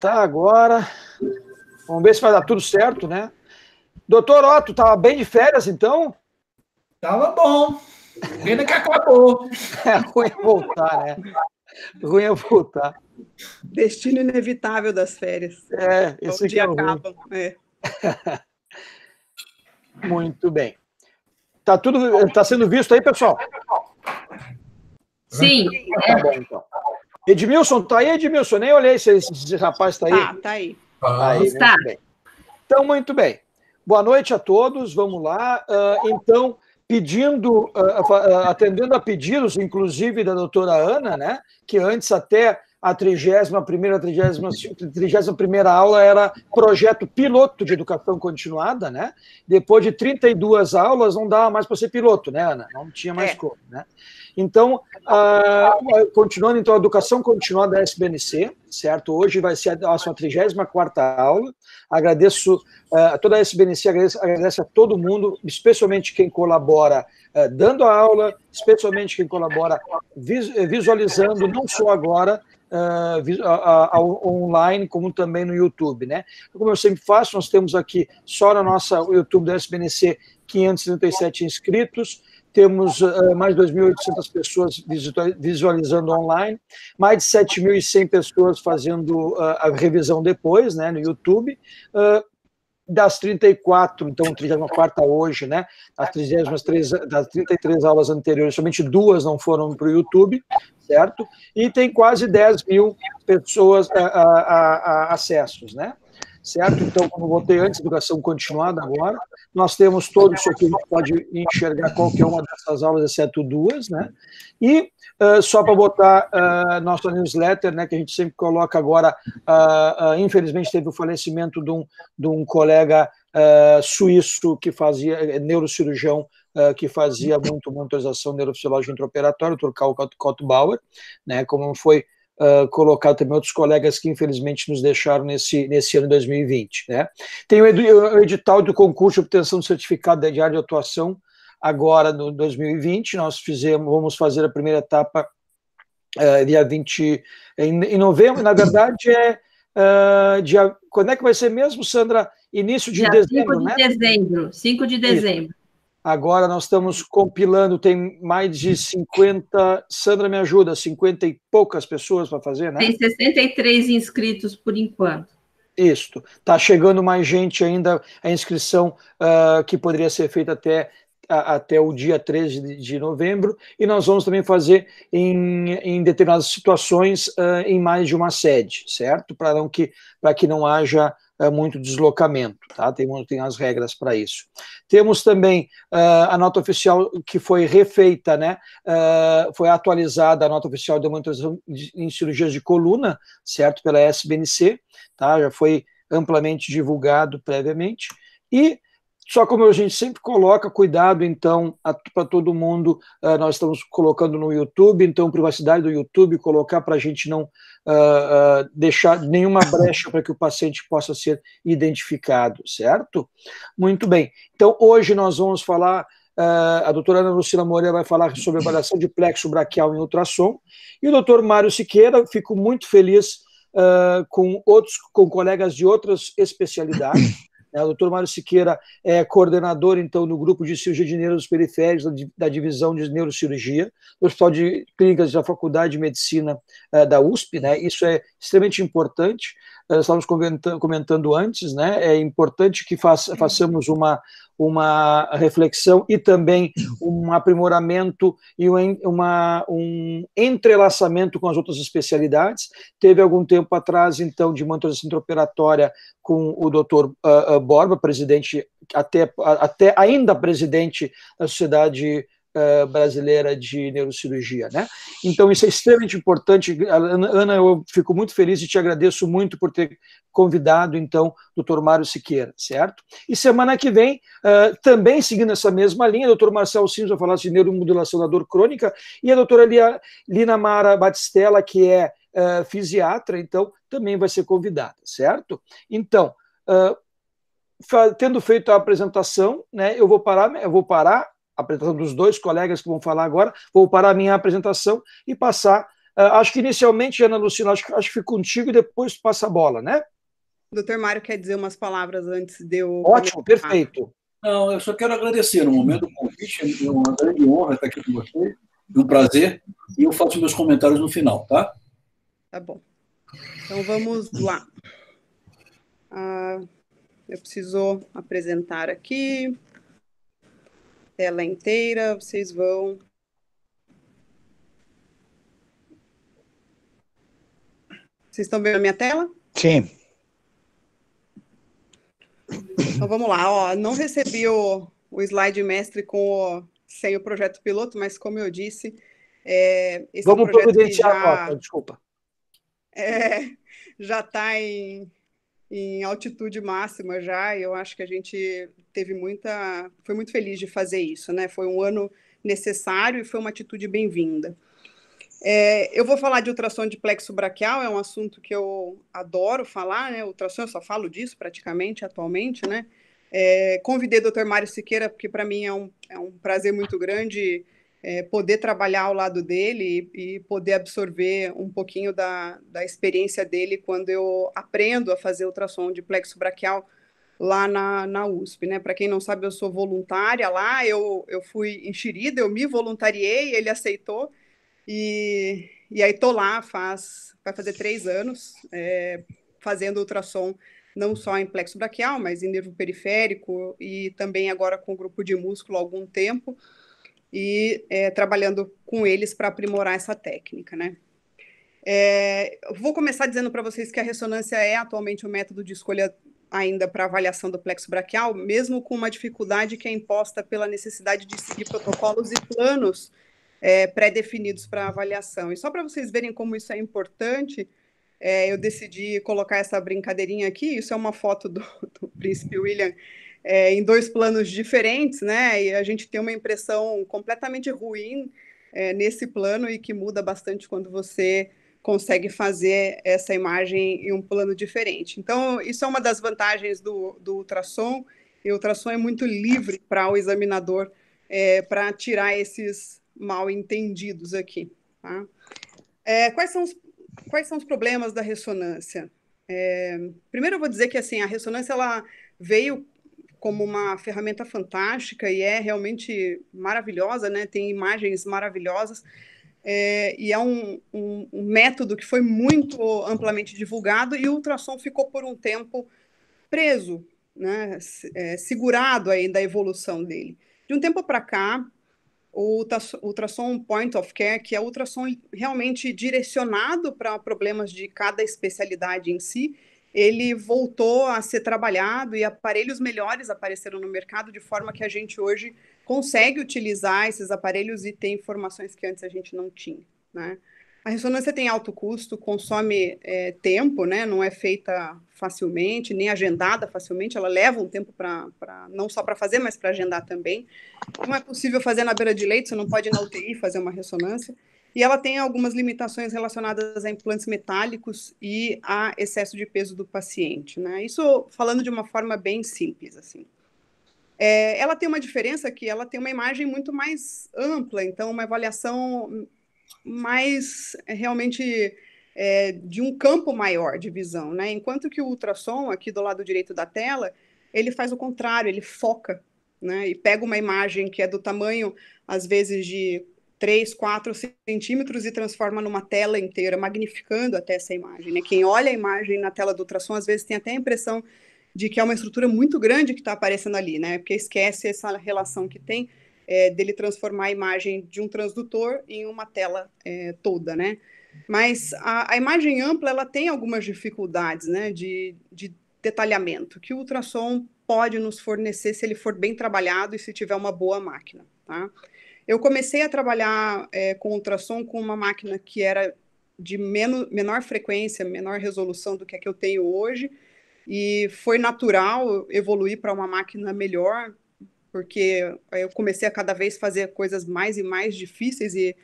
tá agora. Vamos ver se vai dar tudo certo, né? Doutor Otto, estava bem de férias, então? Tava bom. Pena que acabou. É ruim voltar, né? Ruim é voltar. Destino inevitável das férias. É, esse aqui é o ruim. Acabam. É. Muito bem. Tá sendo visto aí, pessoal? Sim. Tá bom, então. Edmilson, tá aí, Edmilson? Nem olhei se esse rapaz tá aí. Tá aí. Aí, Está. muito bem. Então, muito bem. Boa noite a todos, vamos lá. Então, atendendo a pedidos, inclusive da doutora Ana, né, que antes até a 31ª aula era projeto piloto de educação continuada, né? Depois de 32 aulas, não dava mais para ser piloto, né, Ana? Não tinha mais como, né? Então, continuando, então, a educação continuada da SBNC, certo? Hoje vai ser a sua 34ª aula. Agradeço a toda a SBNC, agradece a todo mundo, especialmente quem colabora dando a aula, especialmente quem colabora visualizando, não só agora, online, como também no YouTube, né? Como eu sempre faço, nós temos aqui, só no nosso YouTube da SBNC, 537 inscritos, temos mais de 2.800 pessoas visualizando online, mais de 7.100 pessoas fazendo a revisão depois, né, no YouTube, das 34, então 34ª hoje, né, das 33 aulas anteriores, somente 2 não foram para o YouTube, certo? E tem quase 10.000 pessoas acessos, né? Certo? Então, como eu botei antes, educação continuada agora, nós temos todos isso aqui, a gente pode enxergar qualquer uma dessas aulas, exceto 2, né? E só para botar nossa newsletter, né, que a gente sempre coloca agora, infelizmente teve o falecimento de um colega suíço que fazia, neurocirurgião, que fazia muito monitorização neurofisiológica intraoperatória, o Dr. Karl Kottbauer, né, como foi colocado também outros colegas que infelizmente nos deixaram nesse ano de 2020, né. Tem o edital do concurso de obtenção do certificado de área de atuação agora no 2020, nós vamos fazer a primeira etapa dia 20, em novembro, na verdade quando é que vai ser mesmo, Sandra? Início de dezembro, né? 5 de dezembro. Isso. Agora nós estamos compilando, tem mais de 50, Sandra me ajuda, 50 e poucas pessoas para fazer, né? Tem 63 inscritos por enquanto. Isso, está chegando mais gente ainda, a inscrição que poderia ser feita até o dia 13 de novembro, e nós vamos também fazer em determinadas situações em mais de uma sede, certo? Para que não haja muito deslocamento, tá? Tem as regras para isso. Temos também a nota oficial que foi refeita, né? Foi atualizada a nota oficial de monitorização em cirurgias de coluna, certo? Pela SBNC, tá? Já foi amplamente divulgado previamente, e só como a gente sempre coloca, cuidado, então, para todo mundo, nós estamos colocando no YouTube, então, privacidade do YouTube, colocar para a gente não deixar nenhuma brecha para que o paciente possa ser identificado, certo? Muito bem. Então, hoje nós vamos falar, a doutora Ana Lucila Moreira vai falar sobre avaliação de plexo braquial em ultrassom, e o doutor Mário Siqueira, fico muito feliz com colegas de outras especialidades. O doutor Mário Siqueira é coordenador, então, do grupo de cirurgia de nervos periféricos da divisão de neurocirurgia, do Hospital de Clínicas da Faculdade de Medicina da USP, né? Isso é extremamente importante. Nós estávamos comentando antes, né? É importante que façamos uma reflexão e também um aprimoramento e um entrelaçamento com as outras especialidades. Teve algum tempo atrás, então, de monitorização intraoperatória com o doutor Borba, presidente, ainda presidente da Sociedade Brasileira de Neurocirurgia, né? Então, isso é extremamente importante. Ana, eu fico muito feliz e te agradeço muito por ter convidado, então, o Dr. Mário Siqueira, certo? E semana que vem, também seguindo essa mesma linha, o Dr. Marcelo Sims vai falar de neuromodulação da dor crônica, e a doutora Lina Mara Batistella, que é fisiatra, então, também vai ser convidada, certo? Então, tendo feito a apresentação, né, eu vou parar a apresentação dos dois colegas que vão falar agora, vou parar a minha apresentação e passar Acho que inicialmente, Ana Lucina, acho que fica contigo e depois passa a bola, né? O doutor Mário quer dizer umas palavras antes de eu Ótimo, começar. perfeito. Não, eu só quero agradecer no momento do convite, é uma grande honra estar aqui com você, um prazer, e eu faço meus comentários no final, tá? Tá bom. Então, vamos lá. Eu preciso apresentar aqui, tela inteira, vocês vão... Vocês estão vendo a minha tela? Sim. Então, vamos lá. Ó, não recebi o slide mestre sem o projeto piloto, mas, como eu disse, esse Vamos é um projeto que providenciar a nota, desculpa. Já está em altitude máxima já, e eu acho que a gente foi muito feliz de fazer isso, né? Foi um ano necessário e foi uma atitude bem-vinda. Eu vou falar de ultrassom de plexo braquial, é um assunto que eu adoro falar, né? Ultrassom, eu só falo disso praticamente atualmente, né? Convidei o Dr. Mário Siqueira, porque para mim é um prazer muito grande poder trabalhar ao lado dele e poder absorver um pouquinho da experiência dele quando eu aprendo a fazer ultrassom de plexo braquial lá na USP, né? Para quem não sabe, eu sou voluntária lá, eu fui enxerida, eu me voluntariei, ele aceitou, e aí estou lá, vai fazer 3 anos, fazendo ultrassom não só em plexo braquial, mas em nervo periférico e também agora com grupo de músculo há algum tempo, e trabalhando com eles para aprimorar essa técnica, né? Vou começar dizendo para vocês que a ressonância é atualmente o método de escolha ainda para avaliação do plexo braquial, mesmo com uma dificuldade que é imposta pela necessidade de seguir protocolos e planos pré-definidos para avaliação. E só para vocês verem como isso é importante, eu decidi colocar essa brincadeirinha aqui. Isso é uma foto do príncipe William em 2 planos diferentes, né? E a gente tem uma impressão completamente ruim nesse plano e que muda bastante quando você consegue fazer essa imagem em um plano diferente. Então, isso é uma das vantagens do ultrassom, e o ultrassom é muito livre para o examinador para tirar esses mal entendidos aqui, tá? Quais são os problemas da ressonância? Primeiro eu vou dizer que assim, a ressonância ela veio como uma ferramenta fantástica e é realmente maravilhosa, né? Tem imagens maravilhosas, e é um método que foi muito amplamente divulgado, e o ultrassom ficou por um tempo preso, né? Segurado aí da evolução dele. De um tempo para cá, o ultrassom point of care, que é o ultrassom realmente direcionado para problemas de cada especialidade em si, ele voltou a ser trabalhado e aparelhos melhores apareceram no mercado, de forma que a gente hoje consegue utilizar esses aparelhos e ter informações que antes a gente não tinha, né? A ressonância tem alto custo, consome tempo, né? Não é feita facilmente, nem agendada facilmente, ela leva um tempo não só para fazer, mas para agendar também. Não é possível fazer na beira de leito, você não pode ir na UTI fazer uma ressonância. E ela tem algumas limitações relacionadas a implantes metálicos e a excesso de peso do paciente, né? Isso falando de uma forma bem simples, assim. Ela tem uma diferença que ela tem uma imagem muito mais ampla, então uma avaliação mais realmente de um campo maior de visão, né? Enquanto que o ultrassom, aqui do lado direito da tela, ele faz o contrário, ele foca, né? E pega uma imagem que é do tamanho, às vezes, de 3, 4 centímetros e transforma numa tela inteira, magnificando até essa imagem, né? Quem olha a imagem na tela do ultrassom, às vezes tem até a impressão de que é uma estrutura muito grande que está aparecendo ali, né? Porque esquece essa relação que tem dele transformar a imagem de um transdutor em uma tela toda, né? Mas a imagem ampla, ela tem algumas dificuldades, né, de detalhamento, que o ultrassom pode nos fornecer se ele for bem trabalhado e se tiver uma boa máquina, tá? Eu comecei a trabalhar com ultrassom com uma máquina que era de menor frequência, menor resolução do que a que eu tenho hoje, e foi natural evoluir para uma máquina melhor, porque eu comecei a cada vez fazer coisas mais e mais difíceis e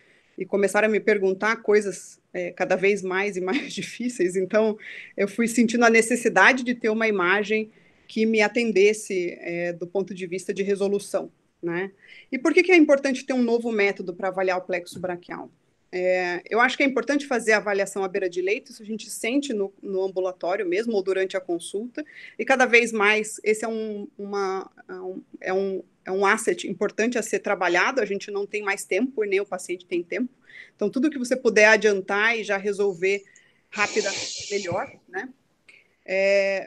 começaram a me perguntar coisas cada vez mais e mais difíceis. Então, eu fui sentindo a necessidade de ter uma imagem que me atendesse do ponto de vista de resolução, né? E por que é importante ter um novo método para avaliar o plexo braquial? Eu acho que é importante fazer a avaliação à beira de leito, isso a gente sente no ambulatório mesmo, ou durante a consulta, e cada vez mais esse é um asset importante a ser trabalhado, a gente não tem mais tempo, e nem o paciente tem tempo, então tudo que você puder adiantar e já resolver rapidamente, melhor, né?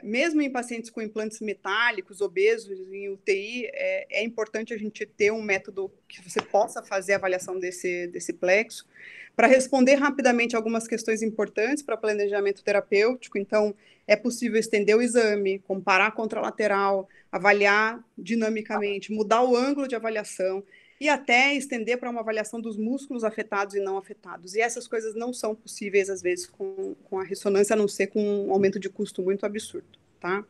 Mesmo em pacientes com implantes metálicos, obesos, em UTI, é importante a gente ter um método que você possa fazer a avaliação desse plexo, para responder rapidamente algumas questões importantes para planejamento terapêutico. Então, é possível estender o exame, comparar a contralateral, avaliar dinamicamente, mudar o ângulo de avaliação e até estender para uma avaliação dos músculos afetados e não afetados. E essas coisas não são possíveis, às vezes, com a ressonância, a não ser com um aumento de custo muito absurdo, tá?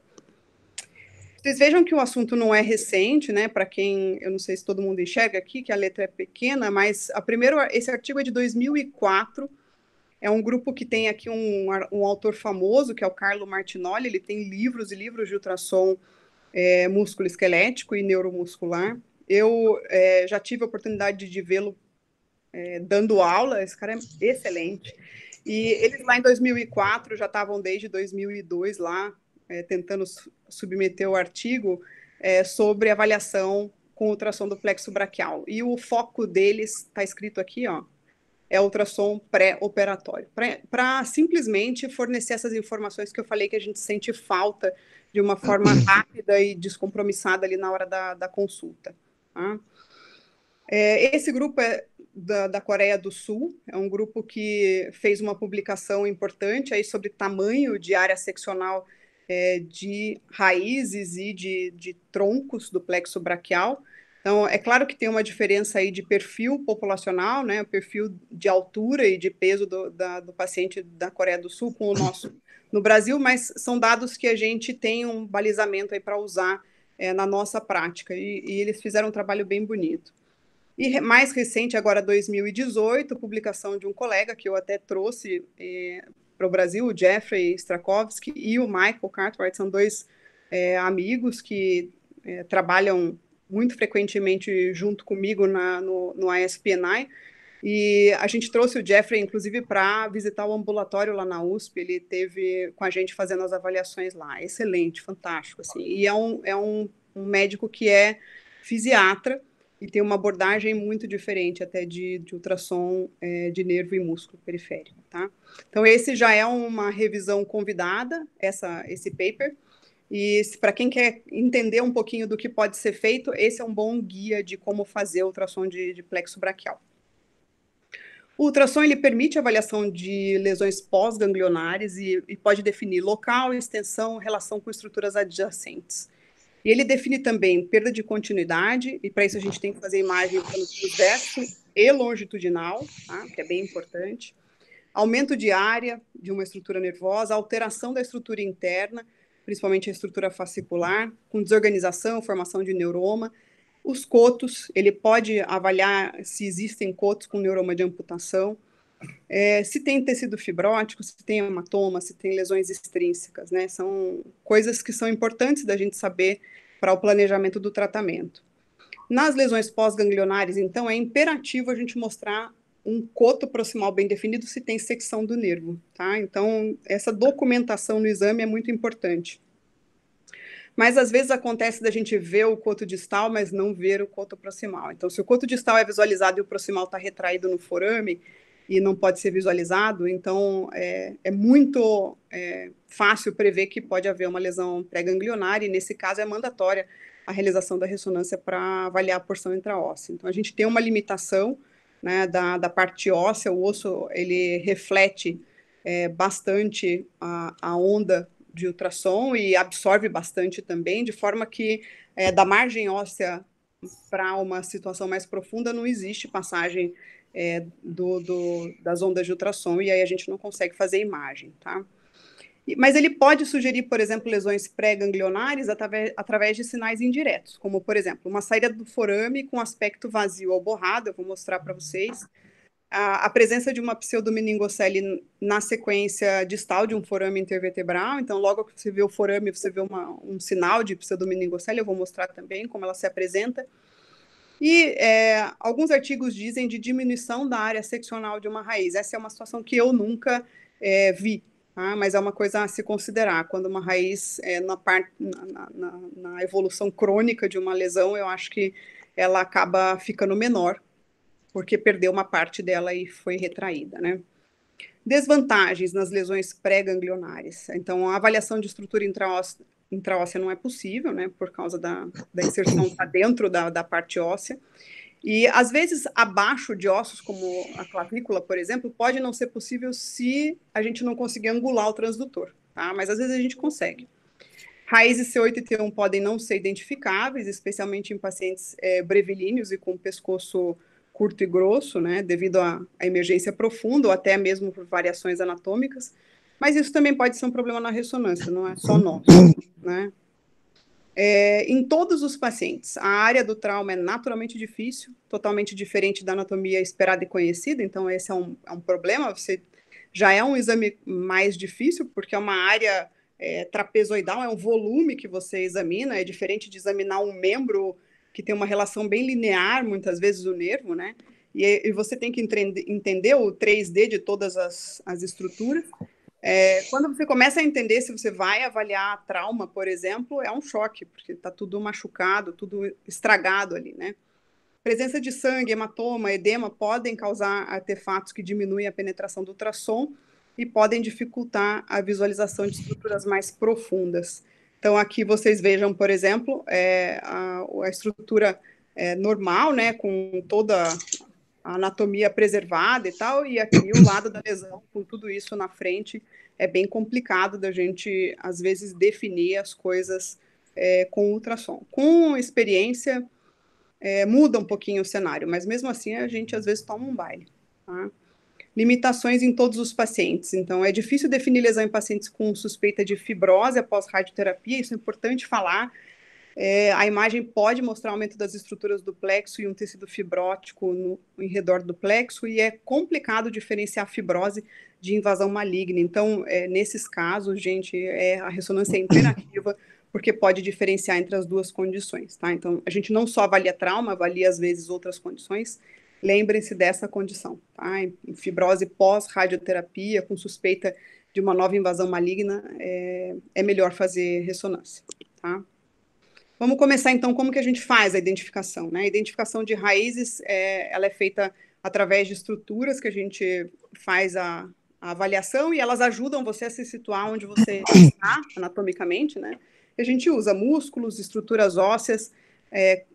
Vocês vejam que o assunto não é recente, né? Para quem, eu não sei se todo mundo enxerga aqui, que a letra é pequena, mas esse artigo é de 2004, é um grupo que tem aqui um autor famoso, que é o Carlo Martinoli, ele tem livros e livros de ultrassom músculo-esquelético e neuromuscular. Eu já tive a oportunidade de vê-lo dando aula, esse cara é excelente. E eles lá em 2004 já estavam desde 2002 lá, tentando submeter o artigo sobre avaliação com ultrassom do plexo braquial. E o foco deles, está escrito aqui, ó, é ultrassom pré-operatório, para simplesmente fornecer essas informações que eu falei que a gente sente falta de uma forma rápida e descompromissada ali na hora da consulta. Tá? Esse grupo é da Coreia do Sul, é um grupo que fez uma publicação importante aí sobre tamanho de área seccional de raízes e de troncos do plexo braquial. Então, é claro que tem uma diferença aí de perfil populacional, né, o perfil de altura e de peso do paciente da Coreia do Sul com o nosso no Brasil, mas são dados que a gente tem um balizamento aí para usar na nossa prática, e eles fizeram um trabalho bem bonito. E mais recente, agora 2018, publicação de um colega que eu até trouxe para o Brasil, o Jeffrey Strakowski e o Michael Cartwright, são dois amigos que trabalham muito frequentemente junto comigo no ASPNI, e a gente trouxe o Jeffrey, inclusive, para visitar o ambulatório lá na USP, ele esteve com a gente fazendo as avaliações lá, excelente, fantástico, assim, e é um médico que é fisiatra, e tem uma abordagem muito diferente até de ultrassom de nervo e músculo periférico, tá? Então, esse já é uma revisão convidada, esse paper, e para quem quer entender um pouquinho do que pode ser feito, esse é um bom guia de como fazer ultrassom de plexo braquial. O ultrassom ele permite a avaliação de lesões pós-ganglionares e pode definir local, extensão, relação com estruturas adjacentes. E ele define também perda de continuidade, e para isso a gente tem que fazer imagem plano transverso e longitudinal, tá? Que é bem importante. Aumento de área de uma estrutura nervosa, alteração da estrutura interna, principalmente a estrutura fascicular, com desorganização, formação de neuroma. Os cotos, ele pode avaliar se existem cotos com neuroma de amputação, se tem tecido fibrótico, se tem hematoma, se tem lesões extrínsecas, né? São coisas que são importantes da gente saber para o planejamento do tratamento. Nas lesões pós-ganglionares, então, é imperativo a gente mostrar um coto proximal bem definido se tem secção do nervo, tá? Então, essa documentação no exame é muito importante. Mas, às vezes, acontece da gente ver o coto distal, mas não ver o coto proximal. Então, se o coto distal é visualizado e o proximal está retraído no forame, e não pode ser visualizado, então é muito fácil prever que pode haver uma lesão pré-ganglionar, e nesse caso é mandatória a realização da ressonância para avaliar a porção intraóssea. Então a gente tem uma limitação, né, da parte óssea, o osso ele reflete bastante a onda de ultrassom e absorve bastante também, de forma que da margem óssea para uma situação mais profunda não existe passagem das ondas de ultrassom, e aí a gente não consegue fazer imagem, tá? Mas ele pode sugerir, por exemplo, lesões pré-ganglionares através de sinais indiretos, como, por exemplo, uma saída do forame com aspecto vazio ou borrado, eu vou mostrar para vocês, a presença de uma pseudomeningocele na sequência distal de um forame intervertebral, então logo que você vê o forame, você vê um sinal de pseudomeningocele, eu vou mostrar também como ela se apresenta. E alguns artigos dizem de diminuição da área seccional de uma raiz. Essa é uma situação que eu nunca vi, tá? Mas é uma coisa a se considerar. Quando uma raiz, na evolução crônica de uma lesão, eu acho que ela acaba ficando menor, porque perdeu uma parte dela e foi retraída, né? Desvantagens nas lesões pré-ganglionares. Então, a avaliação de estrutura intraóssea não é possível, né, por causa da inserção tá dentro da parte óssea. E, às vezes, abaixo de ossos, como a clavícula, por exemplo, pode não ser possível se a gente não conseguir angular o transdutor, tá? Mas, às vezes, a gente consegue. Raízes C8 e T1 podem não ser identificáveis, especialmente em pacientes brevilíneos e com pescoço curto e grosso, né, devido à emergência profunda ou até mesmo por variações anatômicas, mas isso também pode ser um problema na ressonância, não é só nosso, né? Em todos os pacientes, a área do trauma é naturalmente difícil, totalmente diferente da anatomia esperada e conhecida, então esse é um problema, já é um exame mais difícil, porque é uma área trapezoidal, é um volume que você examina, é diferente de examinar um membro que tem uma relação bem linear, muitas vezes, o nervo, né? E você tem que entender o 3D de todas as estruturas. Quando você começa a entender se você vai avaliar trauma, por exemplo, é um choque, porque está tudo machucado, tudo estragado ali, né? Presença de sangue, hematoma, edema podem causar artefatos que diminuem a penetração do ultrassom e podem dificultar a visualização de estruturas mais profundas. Então, aqui vocês vejam, por exemplo, a estrutura normal, né, com toda a anatomia preservada e tal, e aqui o lado da lesão, com tudo isso na frente, é bem complicado da gente, às vezes, definir as coisas com ultrassom. Com experiência, muda um pouquinho o cenário, mas mesmo assim a gente, às vezes, toma um baile, tá? Limitações em todos os pacientes. Então, é difícil definir lesão em pacientes com suspeita de fibrose após radioterapia, isso é importante falar. A imagem pode mostrar aumento das estruturas do plexo e um tecido fibrótico em redor do plexo, e é complicado diferenciar fibrose de invasão maligna. Então, nesses casos, gente, a ressonância é imperativa, porque pode diferenciar entre as duas condições, tá? Então, a gente não só avalia trauma, avalia, às vezes, outras condições. Lembrem-se dessa condição, tá? Em fibrose pós-radioterapia, com suspeita de uma nova invasão maligna, é melhor fazer ressonância, tá? Vamos começar, então, como que a gente faz a identificação, né? A identificação de raízes, ela é feita através de estruturas que a gente faz a avaliação, e elas ajudam você a se situar onde você está anatomicamente, né? A gente usa músculos, estruturas ósseas,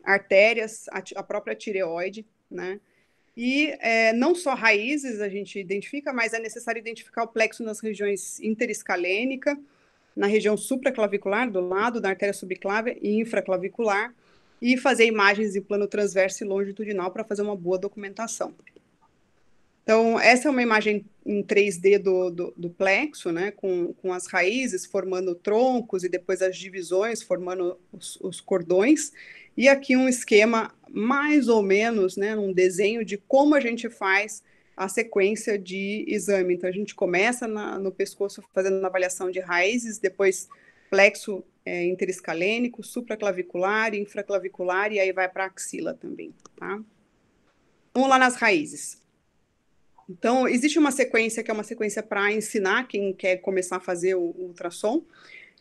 artérias, a própria tireoide, né? E não só raízes a gente identifica, mas é necessário identificar o plexo nas regiões interescalênica, na região supraclavicular, do lado da artéria subclávia, e infraclavicular, e fazer imagens em plano transverso e longitudinal para fazer uma boa documentação. Então, essa é uma imagem em 3D do plexo, né, com as raízes formando troncos e depois as divisões formando os cordões, e aqui um esquema mais ou menos, né, um desenho de como a gente faz a sequência de exame. Então, a gente começa no pescoço fazendo uma avaliação de raízes, depois plexo interescalênico, supraclavicular, infraclavicular, e aí vai para a axila também, tá? Vamos lá nas raízes. Então, existe uma sequência que é uma sequência para ensinar quem quer começar a fazer o ultrassom,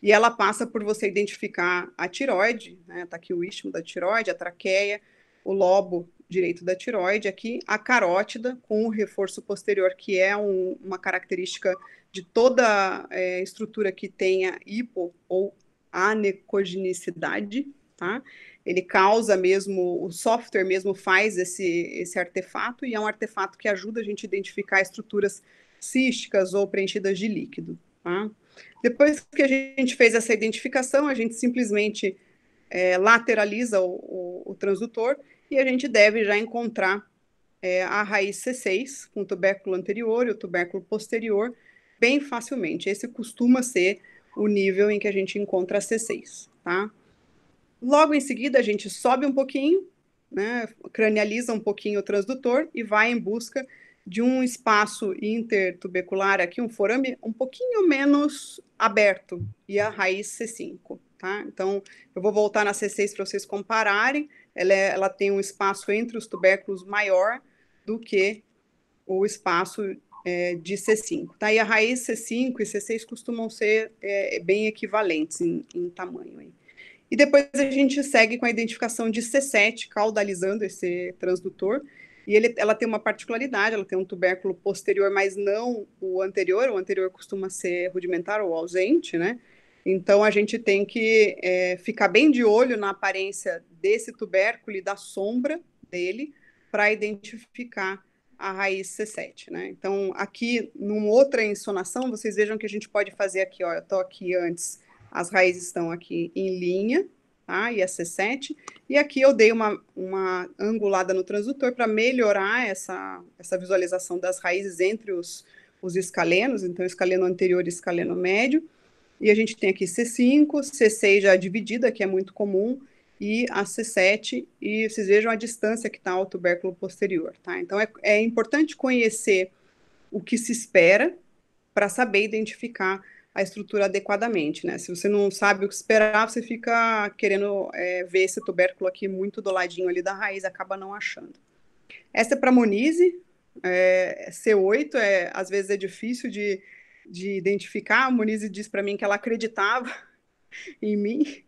e ela passa por você identificar a tireoide, né? Tá aqui o istmo da tireoide, a traqueia, o lobo direito da tireoide, aqui a carótida com o reforço posterior, que é uma característica de toda estrutura que tenha hipo ou anecogenicidade, tá? Ele causa mesmo, o software mesmo faz esse artefato, e é um artefato que ajuda a gente a identificar estruturas císticas ou preenchidas de líquido, tá? Depois que a gente fez essa identificação, a gente simplesmente lateraliza o transdutor, e a gente deve já encontrar a raiz C6, com o tubérculo anterior e o tubérculo posterior, bem facilmente. Esse costuma ser o nível em que a gente encontra a C6, tá? Logo em seguida, a gente sobe um pouquinho, né, cranializa um pouquinho o transdutor e vai em busca de um espaço intertubercular aqui, um forame um pouquinho menos aberto, e a raiz C5, tá? Então, eu vou voltar na C6 para vocês compararem. ela tem um espaço entre os tubérculos maior do que o espaço de C5. Tá? E a raiz C5 e C6 costumam ser bem equivalentes em tamanho. Aí. E depois a gente segue com a identificação de C7, caudalizando esse transdutor. E ela tem uma particularidade, ela tem um tubérculo posterior, mas não o anterior. O anterior costuma ser rudimentar ou ausente, né? Então, a gente tem que ficar bem de olho na aparência desse tubérculo e da sombra dele para identificar a raiz C7, né? Então, aqui, numa outra ensonação, vocês vejam que a gente pode fazer aqui, ó, eu estou aqui antes, as raízes estão aqui em linha, tá? E a C7, e aqui eu dei uma angulada no transdutor para melhorar essa visualização das raízes entre os escalenos, então escaleno anterior e escaleno médio, e a gente tem aqui C5, C6 já dividida, que é muito comum, e a C7, e vocês vejam a distância que está ao tubérculo posterior, tá? Então, é importante conhecer o que se espera para saber identificar a estrutura adequadamente, né? Se você não sabe o que esperar, você fica querendo ver esse tubérculo aqui muito do ladinho ali da raiz, acaba não achando. Essa é para Monise, C8, às vezes é difícil de identificar. A Monise disse para mim que ela acreditava em mim.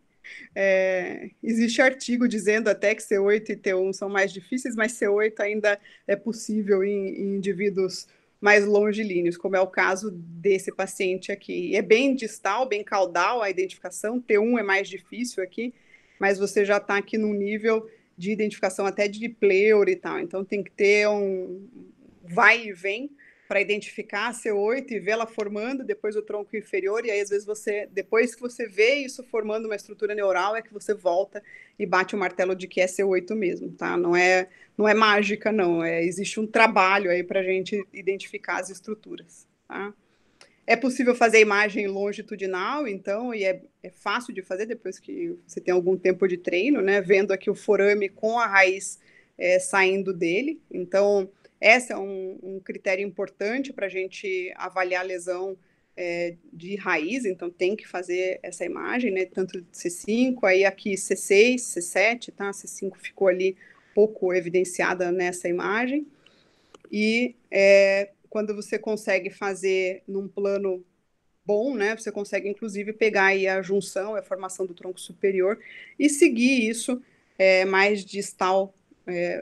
Existe artigo dizendo até que C8 e T1 são mais difíceis, mas C8 ainda é possível em indivíduos mais longilíneos, como é o caso desse paciente aqui. É bem distal, bem caudal a identificação, T1 é mais difícil aqui, mas você já está aqui num nível de identificação até de pleura e tal, então tem que ter um vai e vem para identificar a C8 e vê-la formando depois o tronco inferior, e aí às vezes depois que você vê isso formando uma estrutura neural, é que você volta e bate o martelo de que é C8 mesmo, tá? Não é mágica, não, existe um trabalho aí para a gente identificar as estruturas, tá? É possível fazer imagem longitudinal, então, e é fácil de fazer depois que você tem algum tempo de treino, né? Vendo aqui o forame com a raiz saindo dele, então esse é um critério importante para a gente avaliar a lesão de raiz, então tem que fazer essa imagem, né, tanto de C5, aí aqui C6, C7, tá? C5 ficou ali pouco evidenciada nessa imagem, e quando você consegue fazer num plano bom, né, você consegue inclusive pegar aí a junção, a formação do tronco superior, e seguir isso mais distal,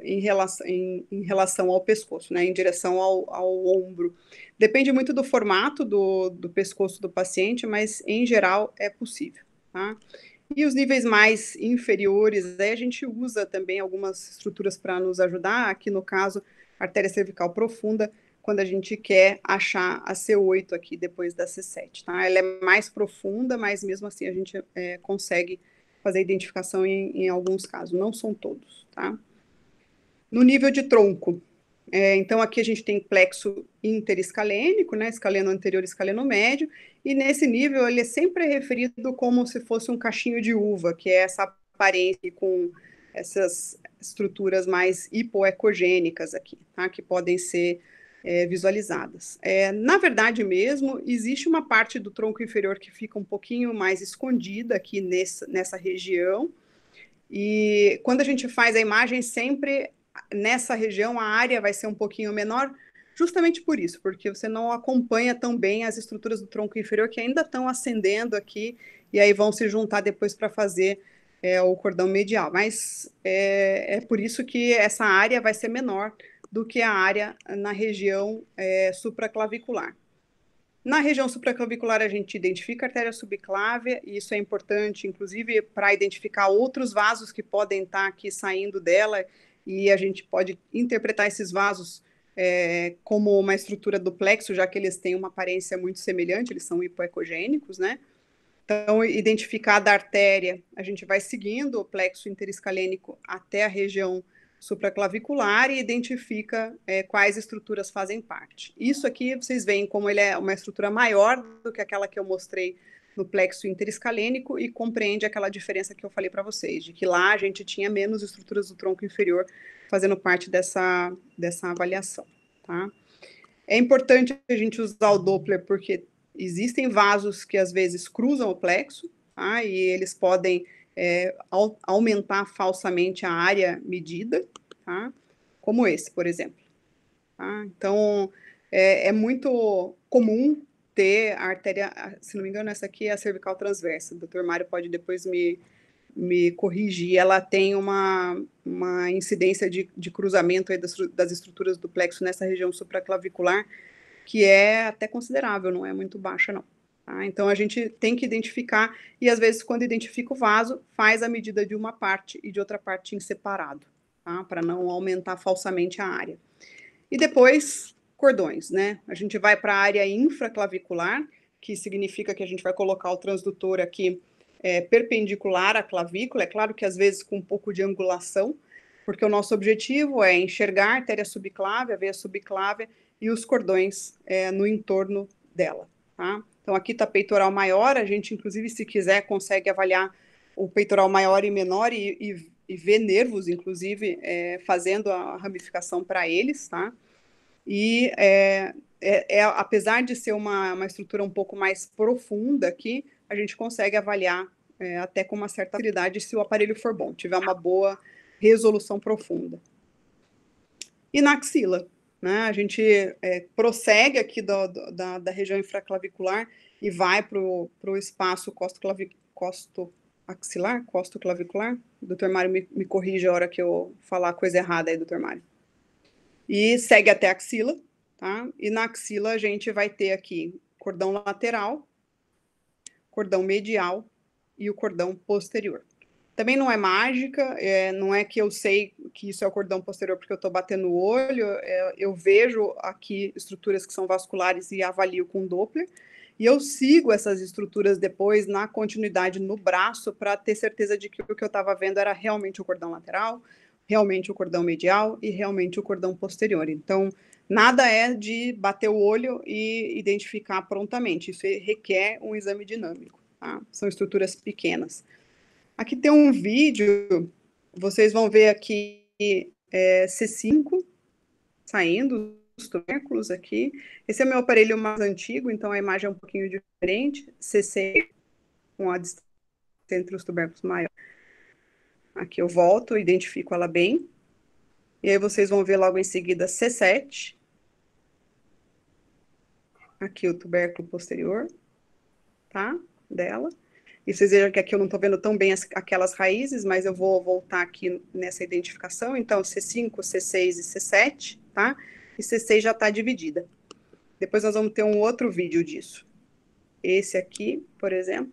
em relação ao pescoço, né, em direção ao ombro. Depende muito do formato do pescoço do paciente, mas, em geral, é possível. Tá? E os níveis mais inferiores, aí a gente usa também algumas estruturas para nos ajudar, aqui no caso, artéria cervical profunda, quando a gente quer achar a C8 aqui, depois da C7. Tá? Ela é mais profunda, mas mesmo assim a gente consegue fazer identificação em alguns casos, não são todos, tá? No nível de tronco, então aqui a gente tem plexo interescalênico, né, escaleno anterior e escaleno médio, e nesse nível ele é sempre referido como se fosse um cachinho de uva, que é essa aparência com essas estruturas mais hipoecogênicas aqui, tá, que podem ser visualizadas. Na verdade mesmo, existe uma parte do tronco inferior que fica um pouquinho mais escondida aqui nessa região, e quando a gente faz a imagem, sempre nessa região a área vai ser um pouquinho menor, justamente por isso, porque você não acompanha tão bem as estruturas do tronco inferior que ainda estão ascendendo aqui, e aí vão se juntar depois para fazer o cordão medial. Mas é por isso que essa área vai ser menor do que a área na região supraclavicular. Na região supraclavicular, a gente identifica a artéria subclávia, e isso é importante, inclusive, para identificar outros vasos que podem estar aqui saindo dela, e a gente pode interpretar esses vasos como uma estrutura do plexo, já que eles têm uma aparência muito semelhante, eles são hipoecogênicos, né? Então, identificada a artéria, a gente vai seguindo o plexo interescalênico até a região supraclavicular e identifica quais estruturas fazem parte. Isso aqui vocês veem como ele é uma estrutura maior do que aquela que eu mostrei no plexo interescalênico e compreende aquela diferença que eu falei para vocês, de que lá a gente tinha menos estruturas do tronco inferior fazendo parte dessa avaliação. Tá? É importante a gente usar o Doppler porque existem vasos que às vezes cruzam o plexo, tá? E eles podem aumentar falsamente a área medida, tá? Como esse, por exemplo. Tá? Então, é muito comum ter a artéria, se não me engano, essa aqui é a cervical transversa. O Dr. Mário pode depois me corrigir. Ela tem uma incidência de cruzamento aí das estruturas do plexo nessa região supraclavicular, que é até considerável, não é muito baixa, não. Tá? Então, a gente tem que identificar, e às vezes, quando identifica o vaso, faz a medida de uma parte e de outra parte em separado, tá? Para não aumentar falsamente a área. E depois, cordões, né? A gente vai para a área infraclavicular, que significa que a gente vai colocar o transdutor aqui perpendicular à clavícula, é claro que às vezes com um pouco de angulação, porque o nosso objetivo é enxergar a artéria subclávia, a veia subclávia e os cordões no entorno dela, tá? Então aqui está peitoral maior, a gente inclusive se quiser consegue avaliar o peitoral maior e menor e ver nervos, inclusive, fazendo a ramificação para eles, tá? E apesar de ser uma estrutura um pouco mais profunda aqui, a gente consegue avaliar até com uma certa facilidade se o aparelho for bom, tiver uma boa resolução profunda. E na axila, né? A gente prossegue aqui da região infraclavicular e vai para o espaço costo-clavicular. Dr. Mário me corrige a hora que eu falar a coisa errada aí, Dr. Mário. E segue até a axila, tá? E na axila a gente vai ter aqui cordão lateral, cordão medial e o cordão posterior. Também não é mágica, não é que eu sei que isso é o cordão posterior porque eu estou batendo o olho, eu vejo aqui estruturas que são vasculares e avalio com Doppler, e eu sigo essas estruturas depois na continuidade no braço para ter certeza de que o que eu estava vendo era realmente o cordão lateral, realmente o cordão medial e realmente o cordão posterior. Então, nada é de bater o olho e identificar prontamente, isso requer um exame dinâmico, tá? São estruturas pequenas. Aqui tem um vídeo, vocês vão ver aqui C5 saindo dos tubérculos aqui. Esse é meu aparelho mais antigo, então a imagem é um pouquinho diferente. C6, com a distância entre os tubérculos maior. Aqui eu volto, identifico ela bem. E aí vocês vão ver logo em seguida C7. Aqui o tubérculo posterior, tá? Dela. E vocês vejam que aqui eu não estou vendo tão bem aquelas raízes, mas eu vou voltar aqui nessa identificação. Então, C5, C6 e C7, tá? E C6 já está dividida. Depois nós vamos ter um outro vídeo disso. Esse aqui, por exemplo,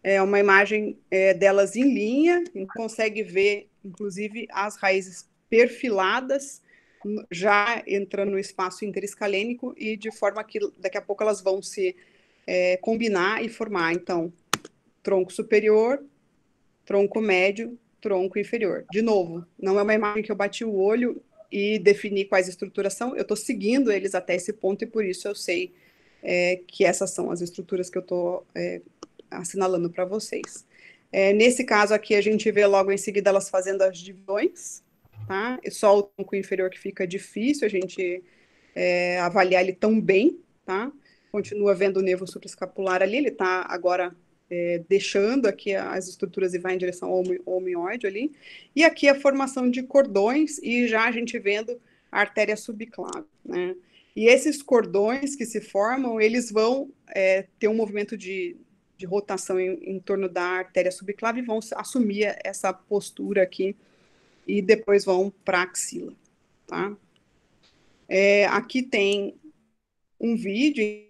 é uma imagem delas em linha, e consegue ver, inclusive, as raízes perfiladas, já entrando no espaço interescalênico, e de forma que daqui a pouco elas vão se combinar e formar, então, tronco superior, tronco médio, tronco inferior. De novo, não é uma imagem que eu bati o olho e defini quais estruturas são, eu estou seguindo eles até esse ponto e por isso eu sei que essas são as estruturas que eu estou assinalando para vocês. Nesse caso aqui, a gente vê logo em seguida elas fazendo as divisões, tá? É só o tronco inferior que fica difícil a gente avaliar ele tão bem, tá? Continua vendo o nervo supraescapular ali, ele está agora deixando aqui as estruturas e vai em direção ao homeoide ali. E aqui a formação de cordões e já a gente vendo a artéria subclave, né? E esses cordões que se formam, eles vão ter um movimento de rotação em torno da artéria subclave e vão assumir essa postura aqui e depois vão para a axila, tá? Aqui tem um vídeo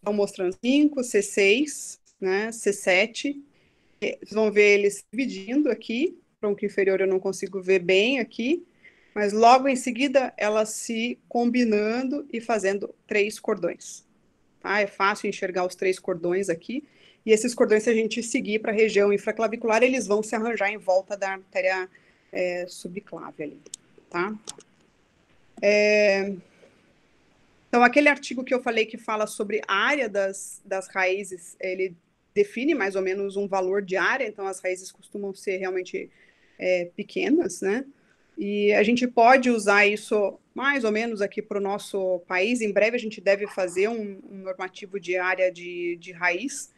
mostrando 5, C6, né, C7, vocês vão ver eles dividindo aqui, tronco inferior eu não consigo ver bem aqui, mas logo em seguida elas se combinando e fazendo 3 cordões, tá? É fácil enxergar os 3 cordões aqui, e esses cordões, se a gente seguir para a região infraclavicular, eles vão se arranjar em volta da artéria subclave ali, tá? Então, aquele artigo que eu falei que fala sobre a área das raízes, ele define mais ou menos um valor de área, então as raízes costumam ser realmente pequenas, né? E a gente pode usar isso mais ou menos aqui para o nosso país. Em breve a gente deve fazer um normativo de área de raiz,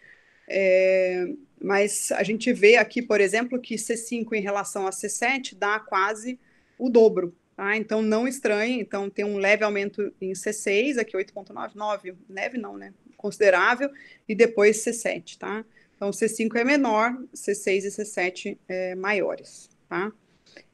Mas a gente vê aqui, por exemplo, que C5 em relação a C7 dá quase o dobro, tá? Então, não estranhe, então tem um leve aumento em C6, aqui 8,99, leve não, né? Considerável, e depois C7, tá? Então, C5 é menor, C6 e C7 maiores, tá?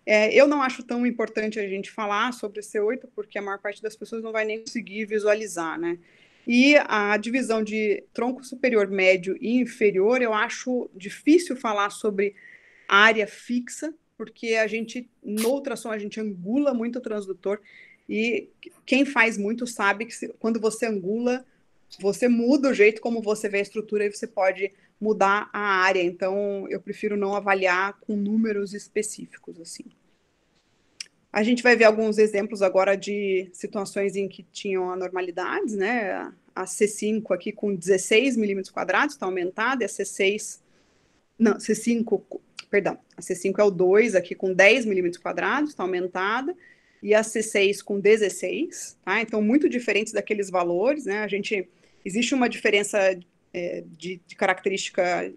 Eu não acho tão importante a gente falar sobre C8, porque a maior parte das pessoas não vai nem conseguir visualizar, né? E a divisão de tronco superior, médio e inferior, eu acho difícil falar sobre área fixa, porque no ultrassom, a gente angula muito o transdutor, e quem faz muito sabe que quando você angula, você muda o jeito como você vê a estrutura e você pode mudar a área. Então, eu prefiro não avaliar com números específicos, assim. A gente vai ver alguns exemplos agora de situações em que tinham anormalidades, né? A C5 aqui com 16 milímetros quadrados está aumentada, e a C6... Não, C5, perdão, a C5 é o 2 aqui com 10 milímetros quadrados, está aumentada, e a C6 com 16, tá? Então, muito diferentes daqueles valores, né? Existe uma diferença de característica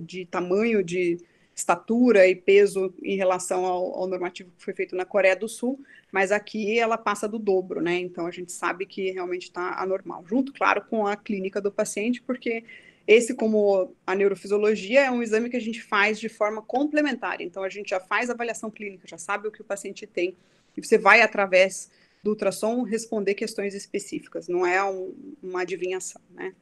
de tamanho, de estatura e peso em relação ao normativo que foi feito na Coreia do Sul, mas aqui ela passa do dobro, né? Então, a gente sabe que realmente está anormal, junto, claro, com a clínica do paciente, porque esse, como a neurofisiologia, é um exame que a gente faz de forma complementar. Então, a gente já faz a avaliação clínica, já sabe o que o paciente tem, e você vai, através do ultrassom, responder questões específicas, não é uma adivinhação, né?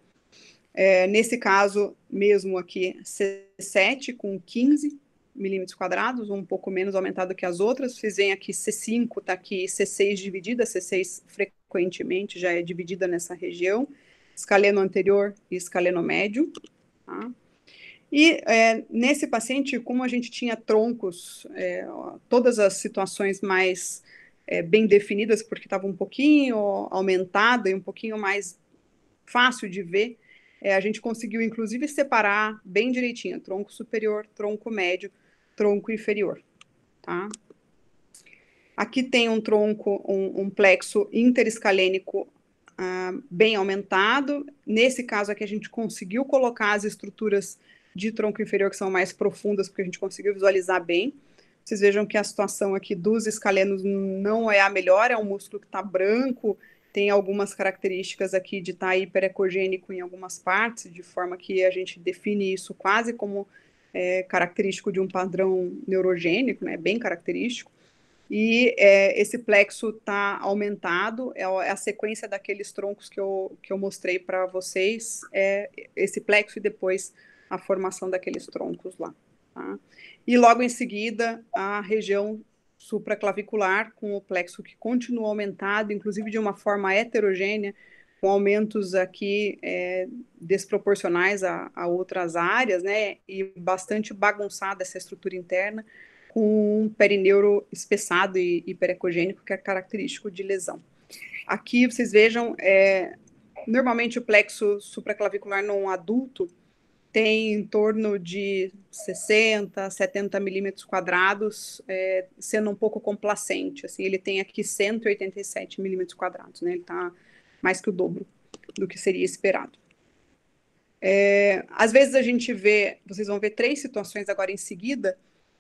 Nesse caso, mesmo aqui, C7 com 15 milímetros quadrados, um pouco menos aumentado que as outras. Vocês veem aqui C5, está aqui C6 dividida, C6 frequentemente já é dividida nessa região, escaleno anterior e escaleno médio, tá? E nesse paciente, como a gente tinha troncos, todas as situações mais bem definidas, porque estava um pouquinho aumentada e um pouquinho mais fácil de ver, a gente conseguiu, inclusive, separar bem direitinho, tronco superior, tronco médio, tronco inferior, tá? Aqui tem um tronco, um plexo interescalênico bem aumentado. Nesse caso aqui, a gente conseguiu colocar as estruturas de tronco inferior que são mais profundas, porque a gente conseguiu visualizar bem. Vocês vejam que a situação aqui dos escalenos não é a melhor, é um músculo que está branco, tem algumas características aqui de estar hiperecogênico em algumas partes, de forma que a gente define isso quase como característico de um padrão neurogênico, né, bem característico. E esse plexo está aumentado, é a sequência daqueles troncos que eu mostrei para vocês, esse plexo e depois a formação daqueles troncos lá, tá? E logo em seguida, a região supraclavicular, com o plexo que continua aumentado, inclusive de uma forma heterogênea, com aumentos aqui desproporcionais a outras áreas, né, e bastante bagunçada essa estrutura interna, com um perineuro espessado e hiperecogênico, que é característico de lesão. Aqui, vocês vejam, normalmente o plexo supraclavicular num adulto tem em torno de 60, 70 milímetros quadrados, sendo um pouco complacente. Assim, ele tem aqui 187 milímetros quadrados, né? Ele está mais que o dobro do que seria esperado. Às vezes a gente vê, vocês vão ver 3 situações agora em seguida,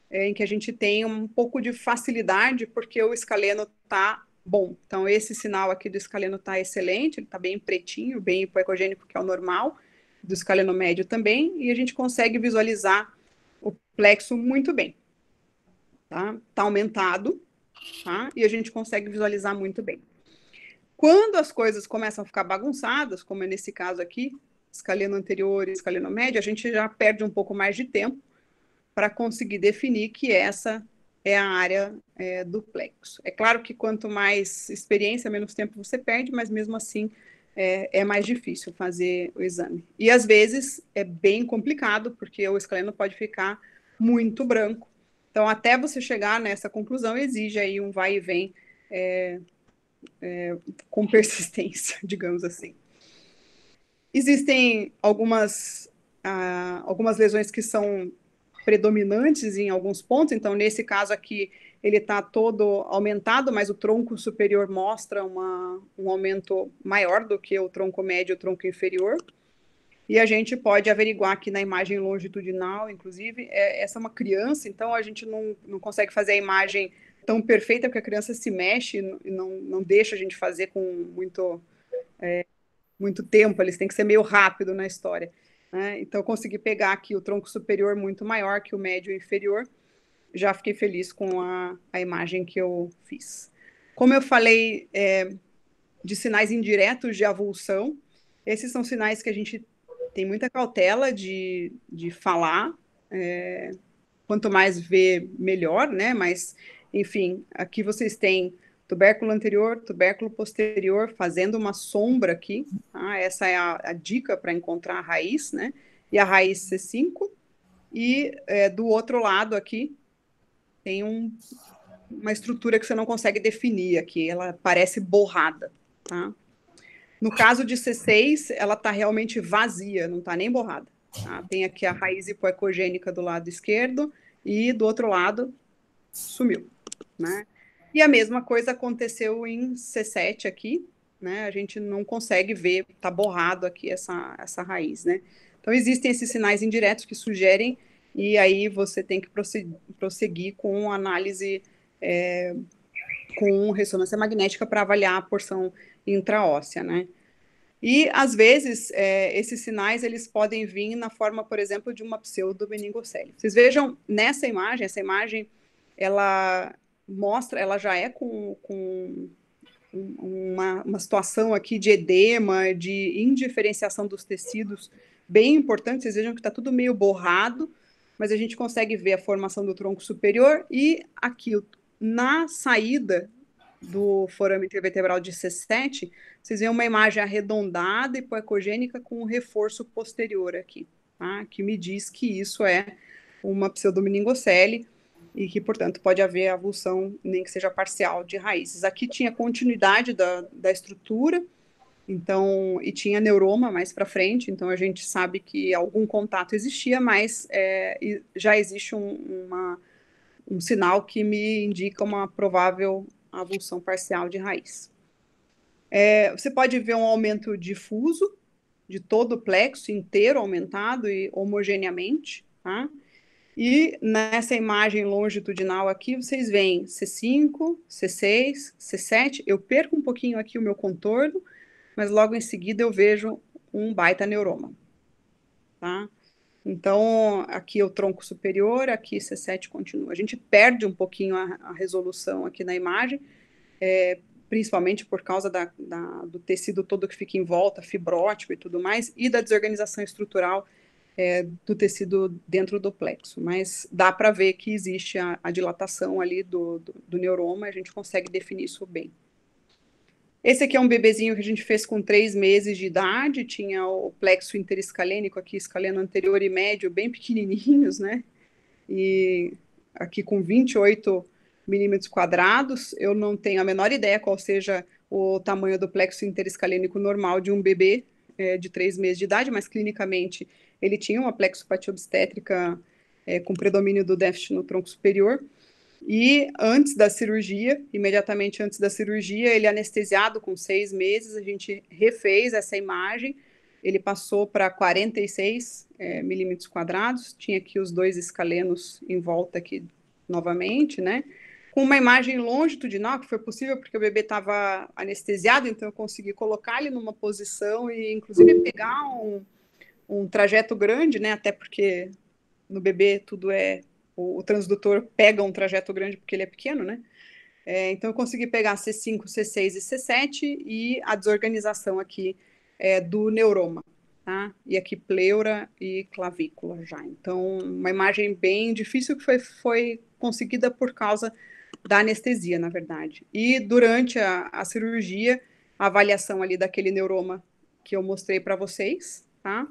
em que a gente tem um pouco de facilidade, porque o escaleno está bom. Então, esse sinal aqui do escaleno está excelente, ele está bem pretinho, bem hipoecogênico, que é o normal, do escaleno médio também, e a gente consegue visualizar o plexo muito bem. Tá? Tá aumentado, tá? E a gente consegue visualizar muito bem. Quando as coisas começam a ficar bagunçadas, como é nesse caso aqui, escaleno anterior e escaleno médio, a gente já perde um pouco mais de tempo para conseguir definir que essa é a área do plexo. É claro que quanto mais experiência, menos tempo você perde, mas mesmo assim é mais difícil fazer o exame. E às vezes é bem complicado, porque o escaleno pode ficar muito branco. Então, até você chegar nessa conclusão, exige aí um vai e vem com persistência, digamos assim. Existem algumas lesões que são predominantes em alguns pontos, então nesse caso aqui ele está todo aumentado, mas o tronco superior mostra um aumento maior do que o tronco médio e o tronco inferior. E a gente pode averiguar aqui na imagem longitudinal, inclusive, essa é uma criança, então a gente não consegue fazer a imagem tão perfeita, porque a criança se mexe e não deixa a gente fazer com muito tempo, eles têm que ser meio rápido na história, né? Então, eu consegui pegar aqui o tronco superior muito maior que o médio e inferior, já fiquei feliz com a imagem que eu fiz. Como eu falei de sinais indiretos de avulsão, esses são sinais que a gente tem muita cautela de falar, quanto mais ver, melhor, né? Mas, enfim, aqui vocês têm tubérculo anterior, tubérculo posterior, fazendo uma sombra aqui, tá? Essa é a dica para encontrar a raiz, né? E a raiz C5, e do outro lado aqui, tem uma estrutura que você não consegue definir aqui, ela parece borrada, tá? No caso de C6, ela está realmente vazia, não está nem borrada. Tá? Tem aqui a raiz hipoecogênica do lado esquerdo e do outro lado sumiu, né? E a mesma coisa aconteceu em C7 aqui, né? A gente não consegue ver, está borrado aqui essa raiz, né? Então, existem esses sinais indiretos que sugerem, e aí você tem que prosseguir com análise com ressonância magnética para avaliar a porção intraóssea, né? E, às vezes, esses sinais, eles podem vir na forma, por exemplo, de uma pseudomeningocele. Vocês vejam, nessa imagem, essa imagem, ela mostra, ela já é com uma situação aqui de edema, de indiferenciação dos tecidos, bem importante. Vocês vejam que está tudo meio borrado, mas a gente consegue ver a formação do tronco superior e aqui, na saída do forame intervertebral de C7, vocês veem uma imagem arredondada e hipoecogênica com um reforço posterior aqui, tá? Que me diz que isso é uma pseudomeningocele e que, portanto, pode haver avulsão, nem que seja parcial, de raízes. Aqui tinha continuidade da estrutura, então, e tinha neuroma mais para frente, então a gente sabe que algum contato existia, mas já existe um sinal que me indica uma provável avulsão parcial de raiz. Você pode ver um aumento difuso de todo o plexo inteiro aumentado e homogeneamente, tá? E nessa imagem longitudinal aqui, vocês veem C5, C6, C7. Eu perco um pouquinho aqui o meu contorno, mas logo em seguida eu vejo um baita neuroma, tá? Então, aqui é o tronco superior, aqui C7 continua. A gente perde um pouquinho a resolução aqui na imagem, principalmente por causa do tecido todo que fica em volta, fibrótico e tudo mais, e da desorganização estrutural do tecido dentro do plexo. Mas dá para ver que existe a dilatação ali do neuroma, a gente consegue definir isso bem. Esse aqui é um bebezinho que a gente fez com 3 meses de idade, tinha o plexo interescalênico aqui, escaleno anterior e médio, bem pequenininhos, né? E aqui com 28 milímetros quadrados, eu não tenho a menor ideia qual seja o tamanho do plexo interescalênico normal de um bebê de 3 meses de idade, mas clinicamente ele tinha uma plexopatia obstétrica com predomínio do déficit no tronco superior. E antes da cirurgia, imediatamente antes da cirurgia, ele anestesiado com 6 meses, a gente refez essa imagem, ele passou para 46 milímetros quadrados, tinha aqui os 2 escalenos em volta aqui novamente, né? Com uma imagem longitudinal, que foi possível porque o bebê estava anestesiado, então eu consegui colocar ele numa posição e inclusive pegar um trajeto grande, né? Até porque no bebê tudo o transdutor pega um trajeto grande porque ele é pequeno, né? Então, eu consegui pegar C5, C6 e C7 e a desorganização aqui do neuroma, tá? E aqui pleura e clavícula já. Então, uma imagem bem difícil que foi conseguida por causa da anestesia, na verdade. E durante a cirurgia, a avaliação ali daquele neuroma que eu mostrei para vocês, tá?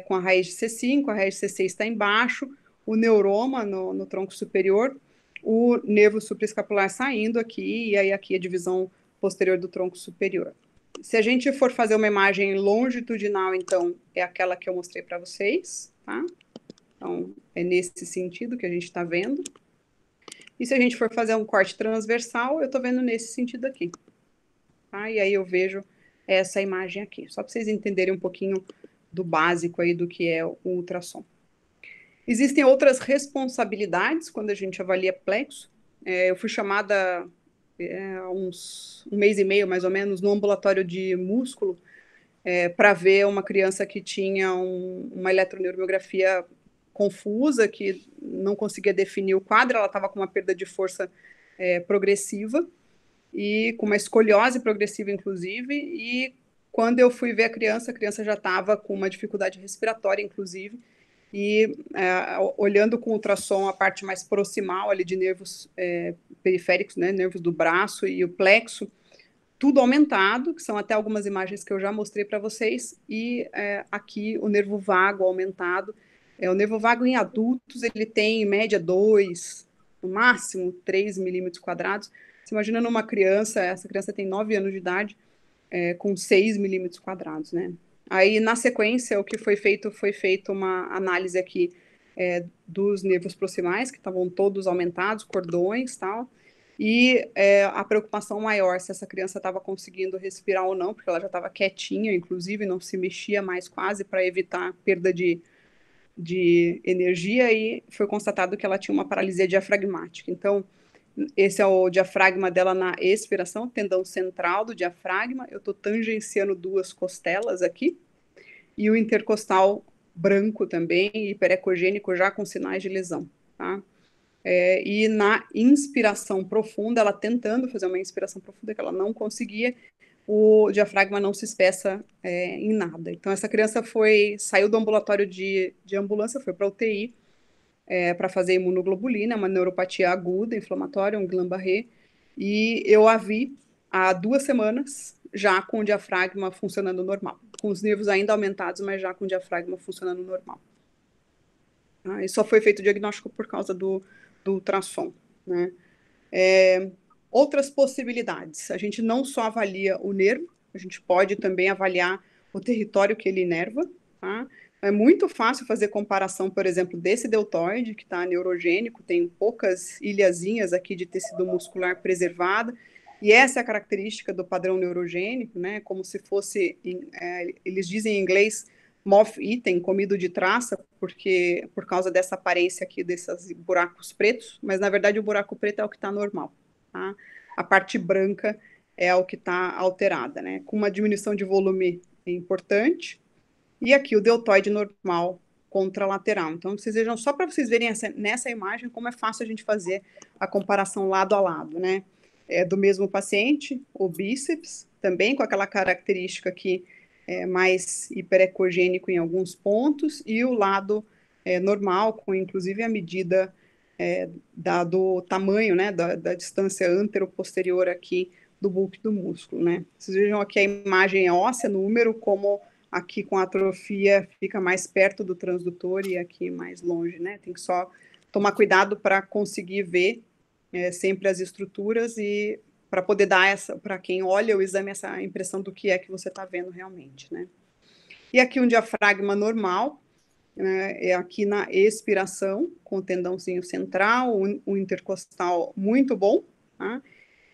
Com a raiz de C5, a raiz de C6 está embaixo, o neuroma no tronco superior, o nervo supraescapular saindo aqui, e aí aqui a divisão posterior do tronco superior. Se a gente for fazer uma imagem longitudinal, então, é aquela que eu mostrei para vocês, tá? Então, é nesse sentido que a gente está vendo. E se a gente for fazer um corte transversal, eu estou vendo nesse sentido aqui. Tá? E aí eu vejo essa imagem aqui. Só para vocês entenderem um pouquinho do básico aí do que é o ultrassom. Existem outras responsabilidades quando a gente avalia plexo. Eu fui chamada há um mês e meio, mais ou menos, no ambulatório de músculo, para ver uma criança que tinha uma eletroneuromiografia confusa, que não conseguia definir o quadro, ela estava com uma perda de força progressiva, e com uma escoliose progressiva, inclusive, e quando eu fui ver a criança já estava com uma dificuldade respiratória, inclusive, e olhando com ultrassom a parte mais proximal ali de nervos periféricos, né, nervos do braço e o plexo, tudo aumentado, que são até algumas imagens que eu já mostrei para vocês, e aqui o nervo vago aumentado. O nervo vago em adultos, ele tem em média 2, no máximo 3 milímetros quadrados. Você imagina numa criança, essa criança tem 9 anos de idade, com 6 milímetros quadrados, né? Aí, na sequência, o que foi feito uma análise aqui dos nervos proximais, que estavam todos aumentados, cordões e tal, e a preocupação maior se essa criança estava conseguindo respirar ou não, porque ela já estava quietinha, inclusive, não se mexia mais quase para evitar perda de energia, e foi constatado que ela tinha uma paralisia diafragmática. Então, esse é o diafragma dela na expiração, tendão central do diafragma. Eu estou tangenciando 2 costelas aqui, e o intercostal branco também, hiperecogênico, já com sinais de lesão, tá? E na inspiração profunda, ela tentando fazer uma inspiração profunda, que ela não conseguia, o diafragma não se espessa em nada. Então, essa criança saiu do ambulatório de ambulância, foi para UTI, para fazer imunoglobulina, uma neuropatia aguda, inflamatória, um Guillain-Barré, e eu a vi há 2 semanas, já com o diafragma funcionando normal, com os nervos ainda aumentados, mas já com o diafragma funcionando normal. E só foi feito o diagnóstico por causa do ultrassom, né? Outras possibilidades, a gente não só avalia o nervo, a gente pode também avaliar o território que ele inerva, tá? É muito fácil fazer comparação, por exemplo, desse deltoide, que está neurogênico, tem poucas ilhazinhas aqui de tecido muscular preservada, e essa é a característica do padrão neurogênico, né? Como se fosse, eles dizem em inglês, moth-eaten, comido de traça, porque por causa dessa aparência aqui, desses buracos pretos, mas na verdade o buraco preto é o que está normal, tá? A parte branca é o que está alterada, né? Com uma diminuição de volume importante, e aqui o deltoide normal contralateral. Então, vocês vejam, só para vocês verem nessa imagem, como é fácil a gente fazer a comparação lado a lado, né? Do mesmo paciente, o bíceps, também com aquela característica aqui, mais hiperecogênico em alguns pontos, e o lado normal, com inclusive a medida do tamanho, né, da distância antero-posterior aqui do bulk do músculo, né? Vocês vejam aqui a imagem óssea, número, como aqui com a atrofia fica mais perto do transdutor e aqui mais longe, né? Tem que só tomar cuidado para conseguir ver sempre as estruturas e para poder dar para quem olha o exame, essa impressão do que é que você está vendo realmente, né? E aqui um diafragma normal, né, aqui na expiração, com o tendãozinho central, um intercostal muito bom, tá?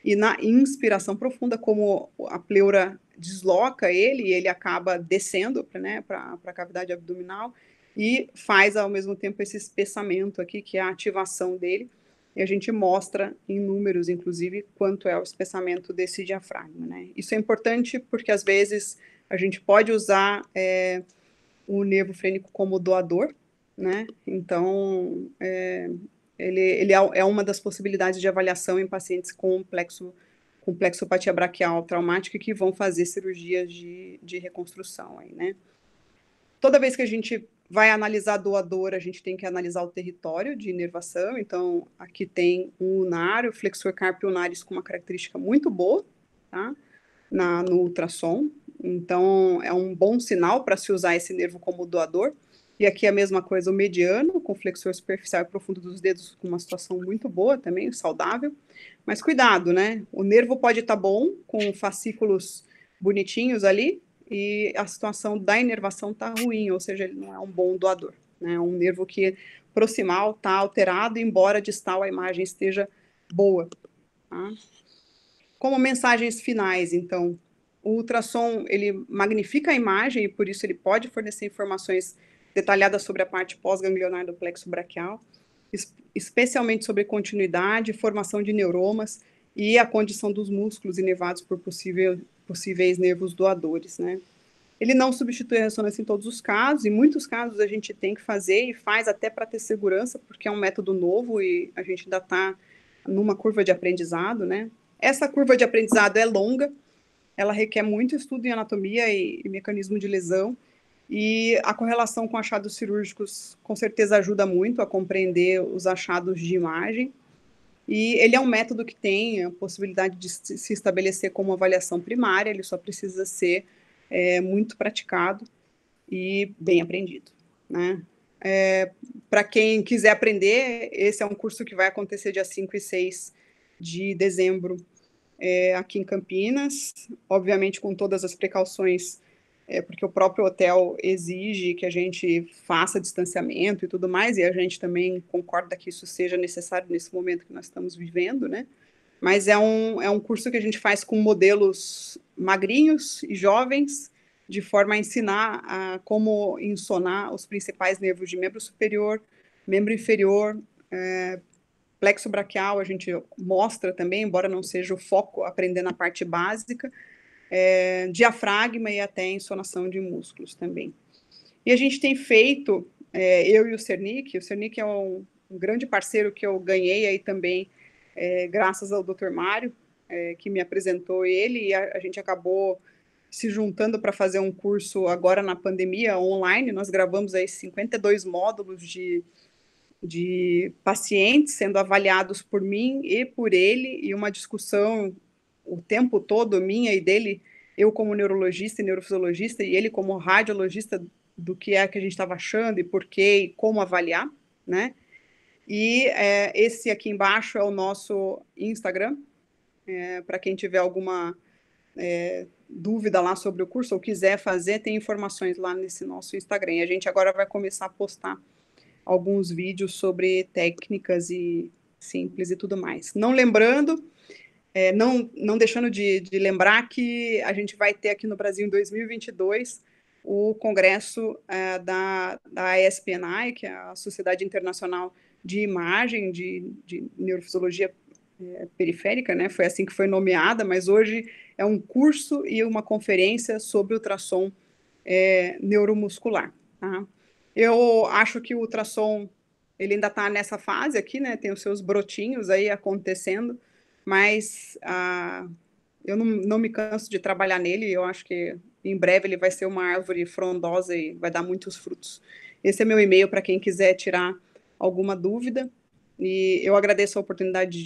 E na inspiração profunda, como a pleura desloca ele acaba descendo, né, para a cavidade abdominal, e faz ao mesmo tempo esse espessamento aqui, que é a ativação dele, e a gente mostra em números, inclusive, quanto é o espessamento desse diafragma, né? Isso é importante porque, às vezes, a gente pode usar o nervo frênico como doador, né? Então, ele é uma das possibilidades de avaliação em pacientes com plexopatia braquial traumática que vão fazer cirurgias de reconstrução aí, né? Toda vez que a gente vai analisar doador, a gente tem que analisar o território de inervação. Então, aqui tem um unário, flexor carpio ulnaris com uma característica muito boa, tá? No ultrassom. Então, é um bom sinal para se usar esse nervo como doador. E aqui a mesma coisa, o mediano, com flexor superficial e profundo dos dedos, com uma situação muito boa também, saudável. Mas cuidado, né? O nervo pode estar bom, com fascículos bonitinhos ali, e a situação da inervação está ruim, ou seja, ele não é um bom doador, né? Um nervo que proximal está alterado, embora distal a imagem esteja boa, tá? Como mensagens finais, então, O ultrassom, ele magnifica a imagem e, por isso, ele pode fornecer informações detalhadas sobre a parte pós-ganglionar do plexo braquial, especialmente sobre continuidade, formação de neuromas e a condição dos músculos inervados por possíveis nervos doadores, né? Ele não substitui a ressonância em todos os casos, em muitos casos a gente tem que fazer e faz até para ter segurança, porque é um método novo e a gente ainda está numa curva de aprendizado, né? Essa curva de aprendizado é longa, ela requer muito estudo em anatomia e mecanismo de lesão, e a correlação com achados cirúrgicos com certeza ajuda muito a compreender os achados de imagem, e ele é um método que tem a possibilidade de se estabelecer como avaliação primária, ele só precisa ser muito praticado e bem aprendido, né? Para quem quiser aprender, esse é um curso que vai acontecer dia 5 e 6 de dezembro aqui em Campinas, obviamente com todas as precauções, porque o próprio hotel exige que a gente faça distanciamento e tudo mais, e a gente também concorda que isso seja necessário nesse momento que nós estamos vivendo, né? Mas é um curso que a gente faz com modelos magrinhos e jovens, de forma a ensinar a como insonar os principais nervos de membro superior, membro inferior, plexo braquial, a gente mostra também, embora não seja o foco, aprender na parte básica, diafragma e até insonação de músculos também. E a gente tem feito, eu e o Cernic é um grande parceiro que eu ganhei aí também, graças ao Dr. Mário, que me apresentou ele, e a gente acabou se juntando para fazer um curso agora na pandemia, online. Nós gravamos aí 52 módulos de pacientes sendo avaliados por mim e por ele, e uma discussão o tempo todo, minha e dele, eu como neurologista e neurofisiologista, e ele como radiologista, do que é que a gente estava achando e por quê e como avaliar, né? E esse aqui embaixo é o nosso Instagram, para quem tiver alguma dúvida lá sobre o curso ou quiser fazer, tem informações lá nesse nosso Instagram. E a gente agora vai começar a postar alguns vídeos sobre técnicas e simples e tudo mais. Não lembrando, não deixando de lembrar que a gente vai ter aqui no Brasil em 2022 o congresso da ASPNI, que é a Sociedade Internacional de Imagem de Neurofisiologia Periférica, né? Foi assim que foi nomeada, mas hoje é um curso e uma conferência sobre ultrassom neuromuscular, tá? Eu acho que o ultrassom, ele ainda está nessa fase aqui, né? Tem os seus brotinhos aí acontecendo, mas eu não me canso de trabalhar nele. Eu acho que em breve ele vai ser uma árvore frondosa e vai dar muitos frutos. Esse é meu e-mail para quem quiser tirar alguma dúvida, e eu agradeço a oportunidade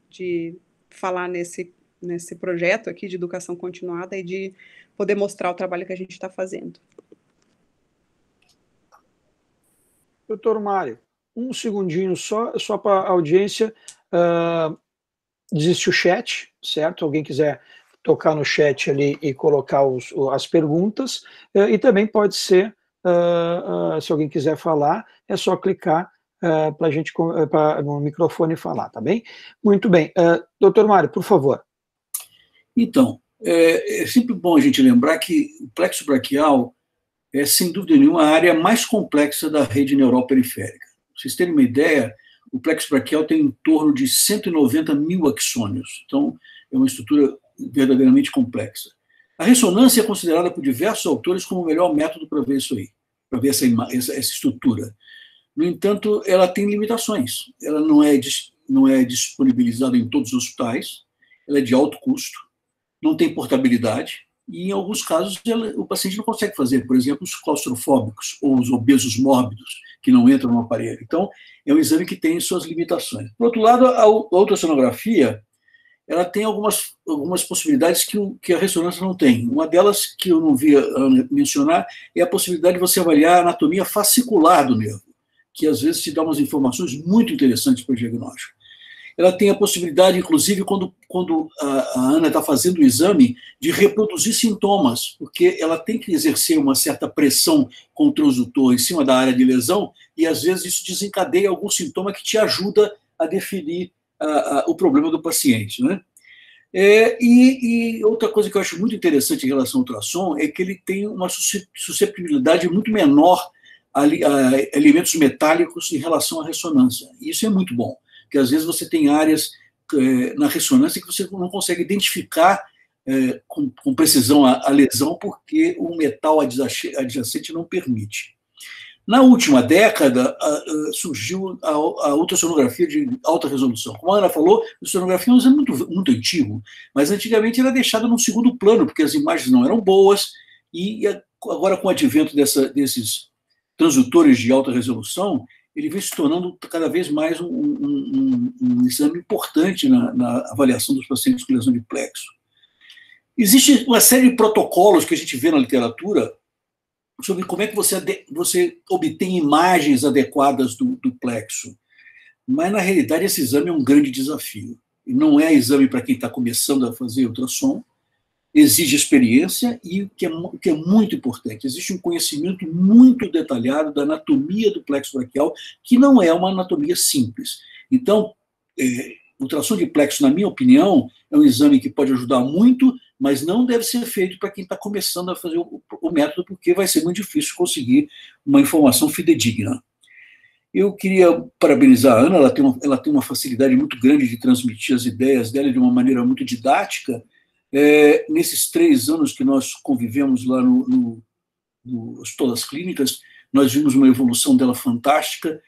de falar nesse projeto aqui de educação continuada e de poder mostrar o trabalho que a gente está fazendo. Doutor Mário, um segundinho só para a audiência. Existe o chat, certo? Alguém quiser tocar no chat ali e colocar as perguntas, e também pode ser, se alguém quiser falar, é só clicar para a gente no microfone falar, tá bem? Muito bem. Doutor Mário, por favor. Então, é sempre bom a gente lembrar que o plexo braquial é, sem dúvida nenhuma, a área mais complexa da rede neural periférica. Para vocês terem uma ideia, o plexo braquial tem em torno de 190 mil axônios. Então, é uma estrutura verdadeiramente complexa. A ressonância é considerada por diversos autores como o melhor método para ver isso aí, para ver essa estrutura. No entanto, ela tem limitações. Ela não é disponibilizada em todos os hospitais, ela é de alto custo, não tem portabilidade, e em alguns casos o paciente não consegue fazer, por exemplo, os claustrofóbicos ou os obesos mórbidos, que não entram no aparelho. Então, é um exame que tem suas limitações. Por outro lado, a ultrassonografia, ela tem algumas possibilidades que a ressonância não tem. Uma delas, que eu não vi mencionar, é a possibilidade de você avaliar a anatomia fascicular do nervo, que às vezes te dá umas informações muito interessantes para o diagnóstico. Ela tem a possibilidade, inclusive, quando a Ana está fazendo o exame, de reproduzir sintomas, porque ela tem que exercer uma certa pressão com o transdutor em cima da área de lesão, e às vezes isso desencadeia algum sintoma que te ajuda a definir o problema do paciente, né? E outra coisa que eu acho muito interessante em relação ao ultrassom é que ele tem uma susceptibilidade muito menor a elementos metálicos em relação à ressonância. E isso é muito bom, porque às vezes você tem áreas na ressonância que você não consegue identificar com precisão a lesão porque o metal adjacente não permite. Na última década, surgiu a ultrassonografia de alta resolução. Como a Ana falou, a ultrassonografia é um exame muito antigo, mas antigamente era deixada num segundo plano, porque as imagens não eram boas, e agora, com o advento desses transdutores de alta resolução, ele vem se tornando cada vez mais um exame importante na avaliação dos pacientes com lesão de plexo. Existe uma série de protocolos que a gente vê na literatura sobre como é que você obtém imagens adequadas do plexo. Mas, na realidade, esse exame é um grande desafio. E não é exame para quem está começando a fazer ultrassom, exige experiência e, o que é muito importante, existe um conhecimento muito detalhado da anatomia do plexo braquial, que não é uma anatomia simples. Então, ultrassom de plexo, na minha opinião, é um exame que pode ajudar muito, mas não deve ser feito para quem está começando a fazer o método, porque vai ser muito difícil conseguir uma informação fidedigna. Eu queria parabenizar a Ana, ela tem uma facilidade muito grande de transmitir as ideias dela de uma maneira muito didática. Nesses 3 anos que nós convivemos lá no Hospital das Clínicas, nós vimos uma evolução dela fantástica.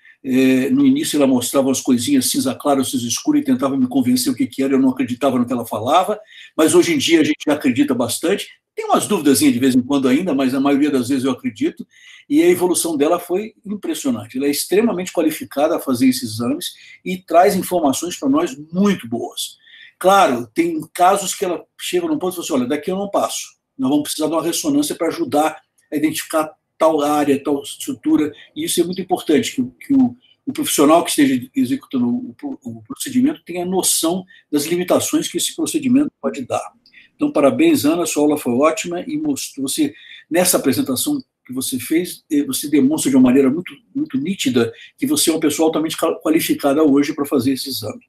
No início ela mostrava as coisinhas cinza claro, cinza escuro, e tentava me convencer o que era, eu não acreditava no que ela falava, mas hoje em dia a gente já acredita bastante. Tem umas dúvidas de vez em quando ainda, mas a maioria das vezes eu acredito, e a evolução dela foi impressionante. Ela é extremamente qualificada a fazer esses exames e traz informações para nós muito boas. Claro, tem casos que ela chega num ponto e fala assim, olha, daqui eu não passo, nós vamos precisar de uma ressonância para ajudar a identificar tal área, tal estrutura, e isso é muito importante, que o profissional que esteja executando o procedimento tenha noção das limitações que esse procedimento pode dar. Então, parabéns, Ana, sua aula foi ótima, e você, nessa apresentação que você fez, você demonstra de uma maneira muito, muito nítida que você é uma pessoa altamente qualificada hoje para fazer esse exame.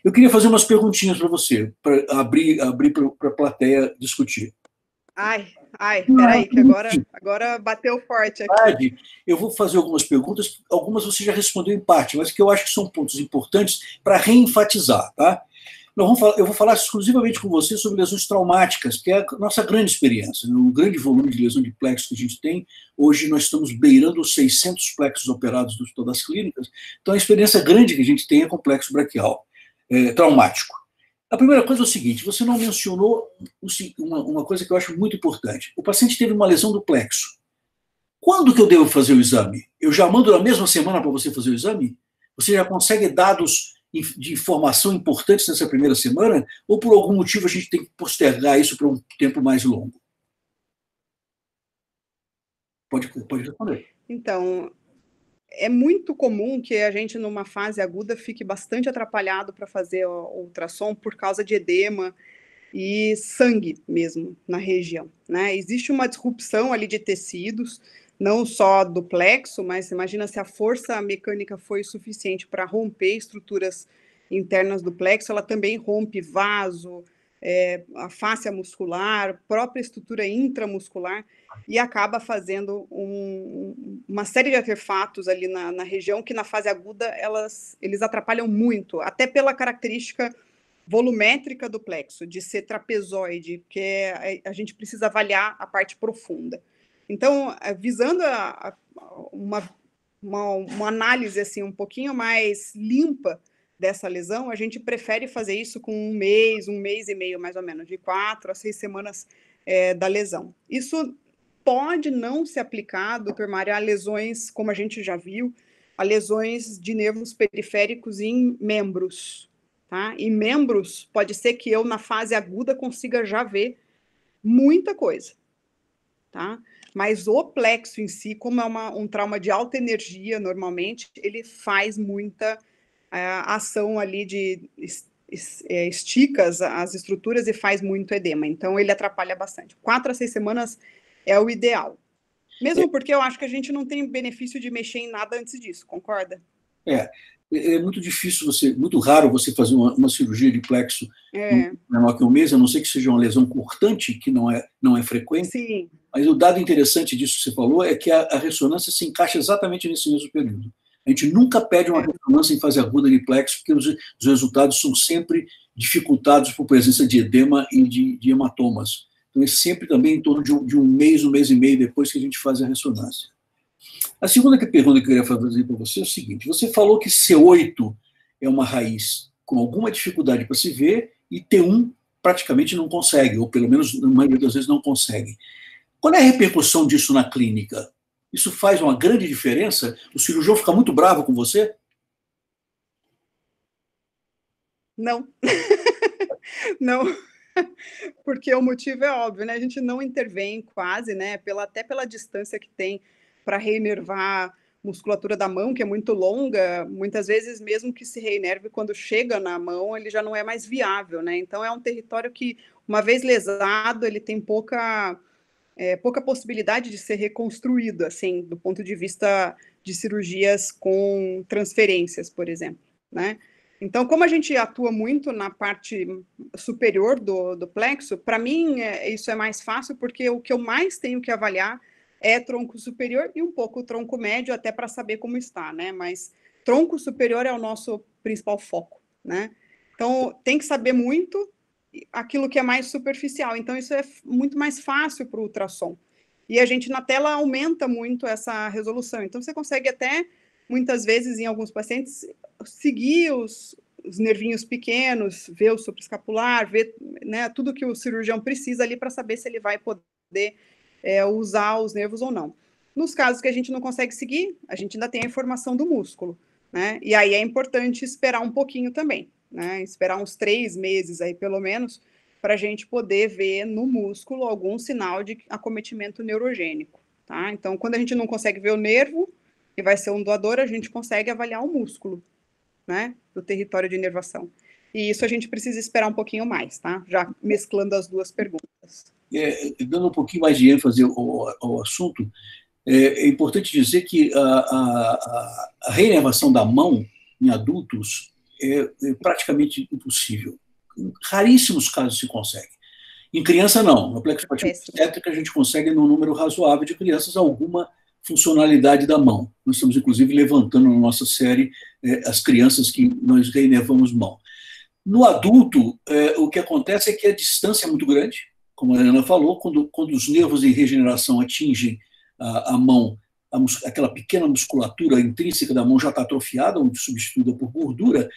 Eu queria fazer umas perguntinhas para você, para abrir para a plateia discutir. Peraí, que agora bateu forte aqui. Eu vou fazer algumas perguntas, algumas você já respondeu em parte, mas que eu acho que são pontos importantes para reenfatizar, tá? Eu vou falar exclusivamente com você sobre lesões traumáticas, que é a nossa grande experiência, né? O grande volume de lesão de plexo que a gente tem. Hoje nós estamos beirando os 600 plexos operados do Hospital das Clínicas, então a experiência grande que a gente tem é com plexo braquial traumático. A primeira coisa é o seguinte, você não mencionou uma coisa que eu acho muito importante. O paciente teve uma lesão do plexo. Quando que eu devo fazer o exame? Eu já mando na mesma semana para você fazer o exame? Você já consegue dados de informação importantes nessa primeira semana? Ou por algum motivo a gente tem que postergar isso para um tempo mais longo? Pode responder. Então, é muito comum que a gente, numa fase aguda, fique bastante atrapalhado para fazer o ultrassom por causa de edema e sangue mesmo na região, né? Existe uma disrupção ali de tecidos, não só do plexo, mas imagina se a força mecânica foi suficiente para romper estruturas internas do plexo, ela também rompe vaso, a fáscia muscular, própria estrutura intramuscular, e acaba fazendo uma série de artefatos ali na região que na fase aguda eles atrapalham muito, até pela característica volumétrica do plexo, de ser trapezoide, porque a gente precisa avaliar a parte profunda. Então, visando uma análise assim, um pouquinho mais limpa dessa lesão, a gente prefere fazer isso com um mês e meio, mais ou menos, de 4 a 6 semanas da lesão. Isso pode não se aplicar, doutor Mário, a lesões, como a gente já viu, a lesões de nervos periféricos em membros. Tá? Em membros, pode ser que eu, na fase aguda, consiga já ver muita coisa. Tá? Mas o plexo em si, como é um trauma de alta energia, normalmente, ele faz muita ação ali de estica as estruturas e faz muito edema. Então, ele atrapalha bastante. 4 a 6 semanas é o ideal. Mesmo porque eu acho que a gente não tem benefício de mexer em nada antes disso, concorda? É, é muito difícil muito raro você fazer uma cirurgia de plexo menor que um mês, a não ser que seja uma lesão cortante, que não é frequente. Sim. Mas o dado interessante disso que você falou é que a ressonância se encaixa exatamente nesse mesmo período. A gente nunca pede uma ressonância em fase aguda de plexo, porque os resultados são sempre dificultados por presença de edema e de hematomas. Então, é sempre também em torno de um mês e meio depois que a gente faz a ressonância. A segunda pergunta que eu queria fazer para você é o seguinte: você falou que C8 é uma raiz com alguma dificuldade para se ver e T1 praticamente não consegue, ou pelo menos na maioria das vezes não consegue. Qual é a repercussão disso na clínica? Isso faz uma grande diferença? O cirurgião fica muito bravo com você? Não. Não. Porque o motivo é óbvio, né? A gente não intervém quase, né? Até pela distância que tem para reinervar a musculatura da mão, que é muito longa, muitas vezes, mesmo que se reinerve, quando chega na mão, ele já não é mais viável, né? Então, é um território que, uma vez lesado, ele tem pouca possibilidade de ser reconstruído, assim, do ponto de vista de cirurgias com transferências, por exemplo, né? Então, como a gente atua muito na parte superior do plexo, para mim isso é mais fácil, porque o que eu mais tenho que avaliar é tronco superior e um pouco o tronco médio, até para saber como está, né? Mas tronco superior é o nosso principal foco, né? Então, tem que saber muito aquilo que é mais superficial. Então, isso é muito mais fácil para o ultrassom. E a gente, na tela, aumenta muito essa resolução. Então, você consegue até, muitas vezes, em alguns pacientes, seguir os nervinhos pequenos, ver o supraescapular, ver, né, tudo que o cirurgião precisa ali para saber se ele vai poder usar os nervos ou não. Nos casos que a gente não consegue seguir, a gente ainda tem a informação do músculo, né? E aí é importante esperar um pouquinho também, né? Esperar uns 3 meses aí, pelo menos, para a gente poder ver no músculo algum sinal de acometimento neurogênico, tá? Então, quando a gente não consegue ver o nervo, que vai ser um doador, a gente consegue avaliar o músculo, né, do território de inervação. E isso a gente precisa esperar um pouquinho mais, tá? Já mesclando as duas perguntas. Dando um pouquinho mais de ênfase ao assunto, é importante dizer que a reinervação da mão em adultos é paticamente impossível. Em raríssimos casos se consegue. Em criança, não. Na plexopatia obstétrica, a gente consegue, num número razoável de crianças, alguma funcionalidade da mão. Nós estamos, inclusive, levantando na nossa série as crianças que nós reinervamos mão. No adulto, o que acontece é que a distância é muito grande, como a Ana falou, quando os nervos em regeneração atingem a mão, aquela pequena musculatura intrínseca da mão já está atrofiada, ou substituída por gordura.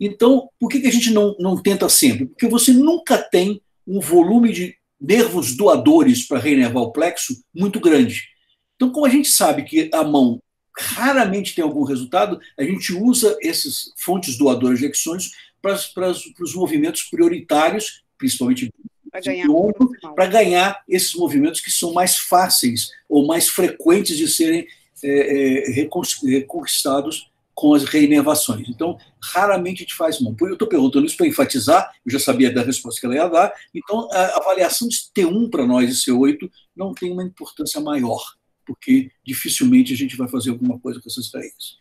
Então, por que a gente não tenta sempre? Porque você nunca tem um volume de nervos doadores para reinervar o plexo muito grande. Então, como a gente sabe que a mão raramente tem algum resultado, a gente usa essas fontes doadoras de axônios para os movimentos prioritários, principalmente para ganhar esses movimentos que são mais fáceis ou mais frequentes de serem reconquistados com as reinervações. Então, raramente a gente faz mão. Eu estou perguntando isso para enfatizar, eu já sabia da resposta que ela ia dar, então a avaliação de T1 para nós e C8 não tem uma importância maior, porque dificilmente a gente vai fazer alguma coisa com essas raízes.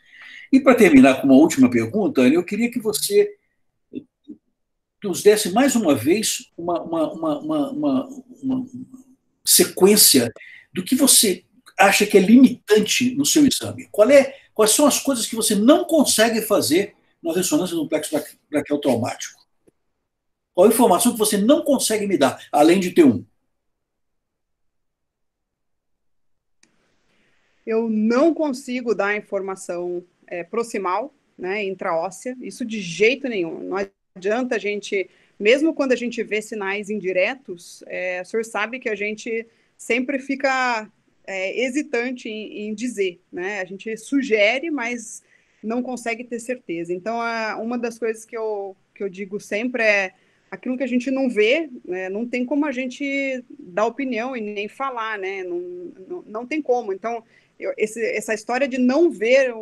E para terminar com uma última pergunta, Ana, eu queria que você nos desse mais uma vez uma sequência do que você acha que é limitante no seu exame. Quais são as coisas que você não consegue fazer na ressonância do plexo braquial traumático? Qual a informação que você não consegue me dar, além de T1? Eu não consigo dar informação proximal, né, intraóssea, isso de jeito nenhum. Não adianta a gente, mesmo quando a gente vê sinais indiretos, o senhor sabe que a gente sempre fica hesitante em dizer, né? A gente sugere, mas não consegue ter certeza. Então, uma das coisas que eu digo sempre é aquilo que a gente não vê, né, não tem como a gente dar opinião e nem falar, né? Não tem como. Então, essa história de não ver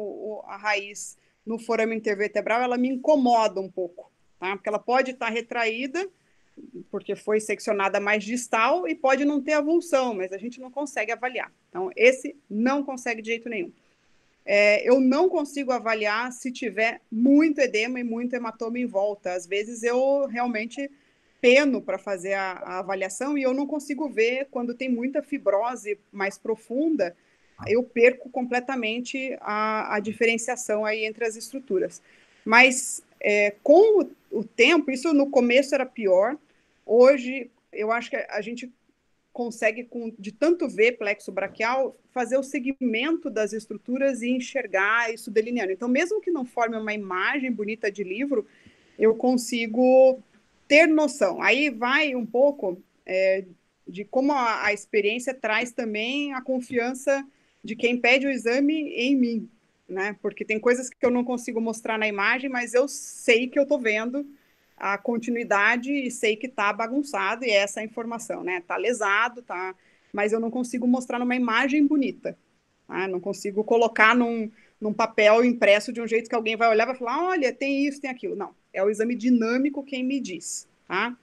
a raiz no forame intervertebral, ela me incomoda um pouco, tá? Porque ela pode estar retraída, porque foi seccionada mais distal, e pode não ter avulsão, mas a gente não consegue avaliar. Então, esse não consegue de jeito nenhum. eu não consigo avaliar se tiver muito edema e muito hematoma em volta. Às vezes eu realmente peno para fazer a avaliação e eu não consigo ver quando tem muita fibrose mais profunda, eu perco completamente a diferenciação aí entre as estruturas. Mas com o tempo, isso no começo era pior, hoje eu acho que a gente consegue, de tanto ver plexo braquial, fazer o segmento das estruturas e enxergar isso delineando. Então, mesmo que não forme uma imagem bonita de livro, eu consigo ter noção. Aí vai um pouco de como a experiência traz também a confiança de quem pede o exame em mim, né? Porque tem coisas que eu não consigo mostrar na imagem, mas eu sei que eu estou vendo a continuidade e sei que está bagunçado, e essa é a informação, né? Está lesado, tá, mas eu não consigo mostrar numa imagem bonita, tá? Não consigo colocar num papel impresso de um jeito que alguém vai olhar e vai falar, olha, tem isso, tem aquilo. Não, é o exame dinâmico quem me diz, tá?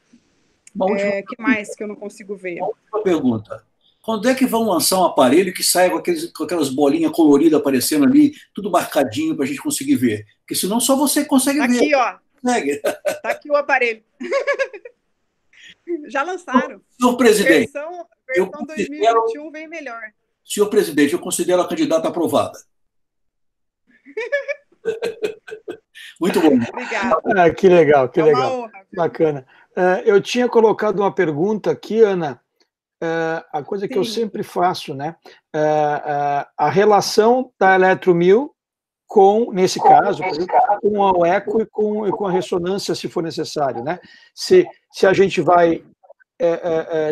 Que mais que eu não consigo ver? Uma pergunta. Quando é que vão lançar um aparelho que saia com aquelas bolinhas coloridas aparecendo ali, tudo marcadinho para a gente conseguir ver? Porque senão só você consegue ver. Aqui, ó. Tá aqui o aparelho. Já lançaram. Senhor presidente, versão 2021 vem melhor. Senhor presidente, eu considero a candidata aprovada. Muito bom. Obrigada. Que legal, que legal. Uma honra, bacana. Eu tinha colocado uma pergunta aqui, Ana, a coisa que eu sempre faço, né? A relação da eletromil com, nesse caso, com o eco e com a ressonância, se for necessário, né? Se a gente vai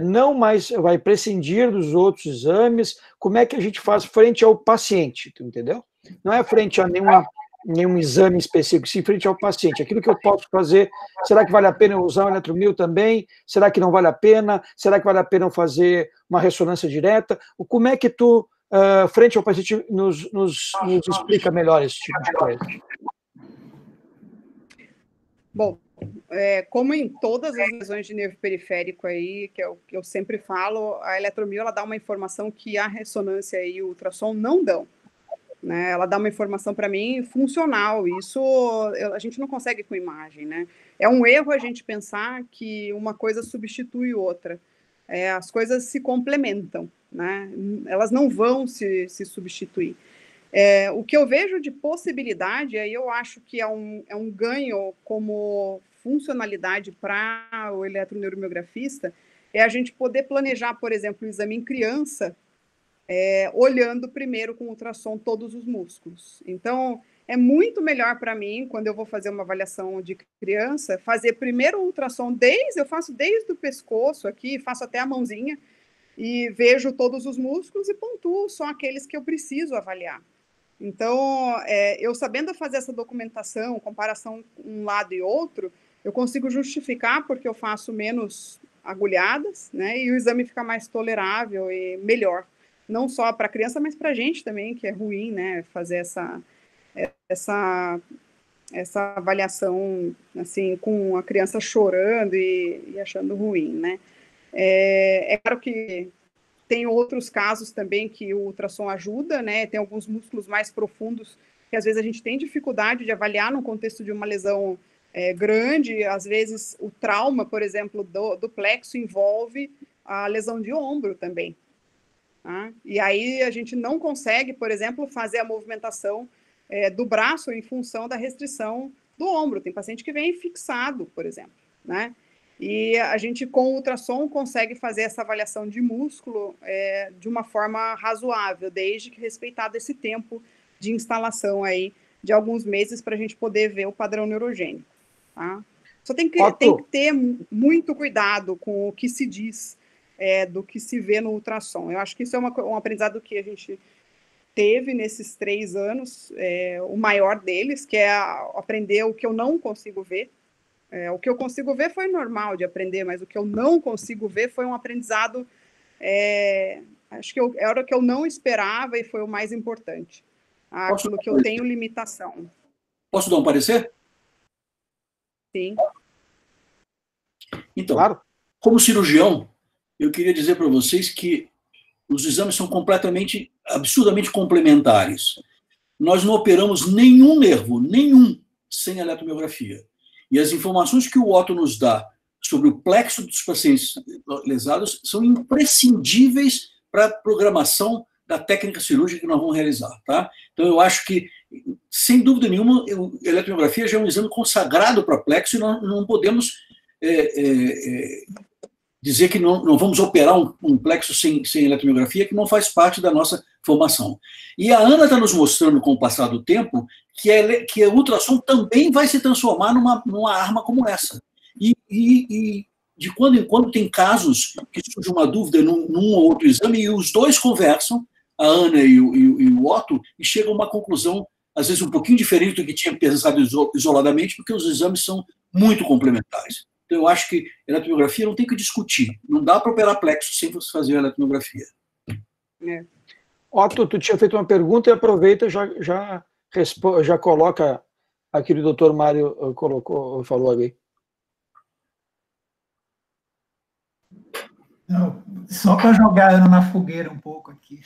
não mais vai prescindir dos outros exames, como é que a gente faz frente ao paciente, entendeu? Não é frente a nenhum exame específico, sim frente ao paciente. Aquilo que eu posso fazer, será que vale a pena eu usar o eletromil também? Será que não vale a pena? Será que vale a pena eu fazer uma ressonância direta? Como é que tu, frente ao paciente, nos explica melhor esse tipo de coisa? Bom, como em todas as lesões de nervo periférico aí, que eu sempre falo, a eletromil ela dá uma informação que a ressonância e o ultrassom não dão. Né? Ela dá uma informação para mim funcional, isso a gente não consegue com imagem, né? É um erro a gente pensar que uma coisa substitui outra. As coisas se complementam, né? Elas não vão se substituir. O que eu vejo de possibilidade, aí eu acho que é um ganho como funcionalidade para o eletroneuromiografista, é a gente poder planejar, por exemplo, o exame em criança, olhando primeiro com ultrassom todos os músculos. Então, é muito melhor para mim, quando eu vou fazer uma avaliação de criança, fazer primeiro o ultrassom eu faço desde o pescoço aqui, faço até a mãozinha, e vejo todos os músculos e pontuo só aqueles que eu preciso avaliar. Então, eu sabendo fazer essa documentação, comparação um lado e outro, eu consigo justificar porque eu faço menos agulhadas, né, e o exame fica mais tolerável e melhor. Não só para a criança, mas para a gente também, que é ruim, né, fazer essa avaliação, assim, com a criança chorando e achando ruim, né. É claro que tem outros casos também que o ultrassom ajuda, né, tem alguns músculos mais profundos que às vezes a gente tem dificuldade de avaliar no contexto de uma lesão grande, às vezes o trauma, por exemplo, do plexo envolve a lesão de ombro também. Tá? E aí a gente não consegue, por exemplo, fazer a movimentação do braço em função da restrição do ombro. Tem paciente que vem fixado, por exemplo, né? E a gente, com o ultrassom, consegue fazer essa avaliação de músculo de uma forma razoável, desde que respeitado esse tempo de instalação aí de alguns meses para a gente poder ver o padrão neurogênico. Tá? Só tem que ter muito cuidado com o que se diz do que se vê no ultrassom. Eu acho que isso é um aprendizado que a gente teve nesses 3 anos, o maior deles, que é aprender o que eu não consigo ver. O que eu consigo ver foi normal de aprender, mas o que eu não consigo ver foi um aprendizado, acho que era o que eu não esperava e foi o mais importante. Aquilo que eu tenho limitação. Posso dar um parecer? Sim. Então, claro. Como cirurgião, eu queria dizer para vocês que os exames são absurdamente complementares. nós não operamos nenhum nervo, nenhum, sem eletromiografia. E as informações que o Otto nos dá sobre o plexo dos pacientes lesados são imprescindíveis para a programação da técnica cirúrgica que nós vamos realizar. Tá? Então, eu acho que, sem dúvida nenhuma, a eletromiografia já é um exame consagrado para plexo e nós não podemos dizer que não vamos operar um plexo sem eletromiografia, que não faz parte da nossa formação. E a Ana está nos mostrando, com o passar do tempo, que a ultrassom também vai se transformar numa arma como essa. E de quando em quando tem casos que surge uma dúvida num ou outro exame e os dois conversam, a Ana e o Otto, e chegam a uma conclusão, às vezes um pouquinho diferente do que tinha pensado isoladamente, porque os exames são muito complementares. Então, eu acho que a eletromiografia não tem que discutir. Não dá para operar plexo sem você fazer a eletromiografia. Otto, tu tinha feito uma pergunta e aproveita e já coloca aquilo que o doutor Mário falou ali. Não, só para jogar Ana na fogueira um pouco aqui.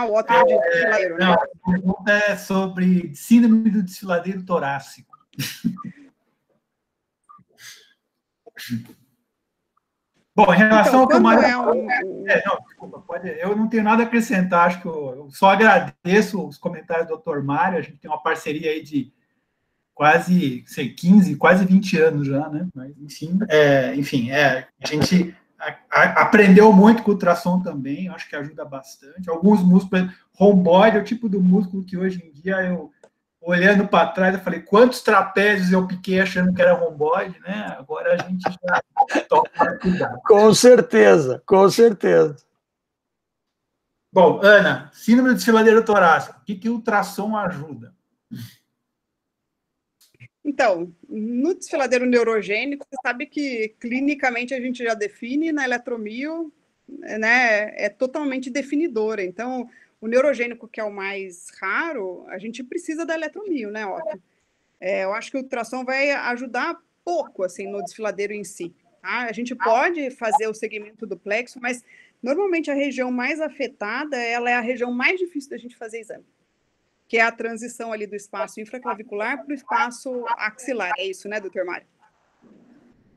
O Otto de desfiladeiro, né? Não, a pergunta é sobre síndrome do desfiladeiro torácico. Bom, em relação ao que o Mário falou, eu não tenho nada a acrescentar, acho que eu só agradeço os comentários do Dr. Mário, a gente tem uma parceria aí de quase 15, quase 20 anos já, né? Mas, enfim, a gente aprendeu muito com o ultrassom também, acho que ajuda bastante. Alguns músculos, romboide é o tipo do músculo que hoje em dia eu, olhando para trás, eu falei, quantos trapézios eu piquei achando que era romboide, né? Agora a gente já toma cuidado. Com certeza, com certeza. Bom, Ana, síndrome do desfiladeiro torácico, o que o ultrassom ajuda? Então, no desfiladeiro neurogênico, você sabe que clinicamente a gente já define, na eletromio, né, é totalmente definidora. Então, o neurogênico, que é o mais raro, a gente precisa da eletromio, né, Otto? Eu acho que o ultrassom vai ajudar pouco, assim, no desfiladeiro em si. Tá? A gente pode fazer o segmento do plexo, mas normalmente a região mais afetada, ela é a região mais difícil da gente fazer exame, que é a transição ali do espaço infraclavicular para o espaço axilar. É isso, né, doutor Mário?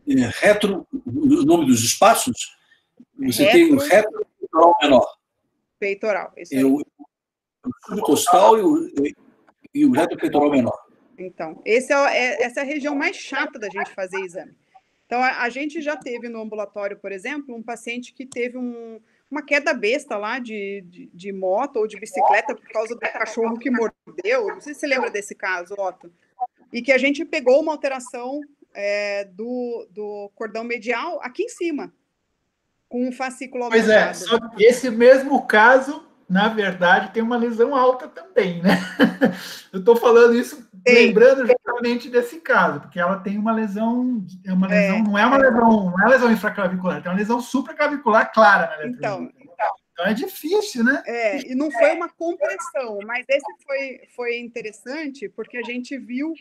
O nome dos espaços? Você tem o retropeitoral menor. Peitoral. Isso aí. O subcostal e o retropeitoral menor. Então, essa é a região mais chata da gente fazer exame. Então, a gente já teve no ambulatório, por exemplo, um paciente que teve uma queda besta lá de moto ou de bicicleta por causa do cachorro que mordeu. Não sei se você lembra desse caso, Otto. E que a gente pegou uma alteração do cordão medial aqui em cima, com um fascículo aumentado. Pois é, só que esse mesmo caso, na verdade, tem uma lesão alta também, né? Eu estou falando isso lembrando justamente desse caso, porque ela tem uma lesão, não é lesão infraclavicular, tem uma lesão supraclavicular clara na eletromiografia. Então é difícil, né? E não foi uma compressão, mas esse foi interessante, porque a gente viu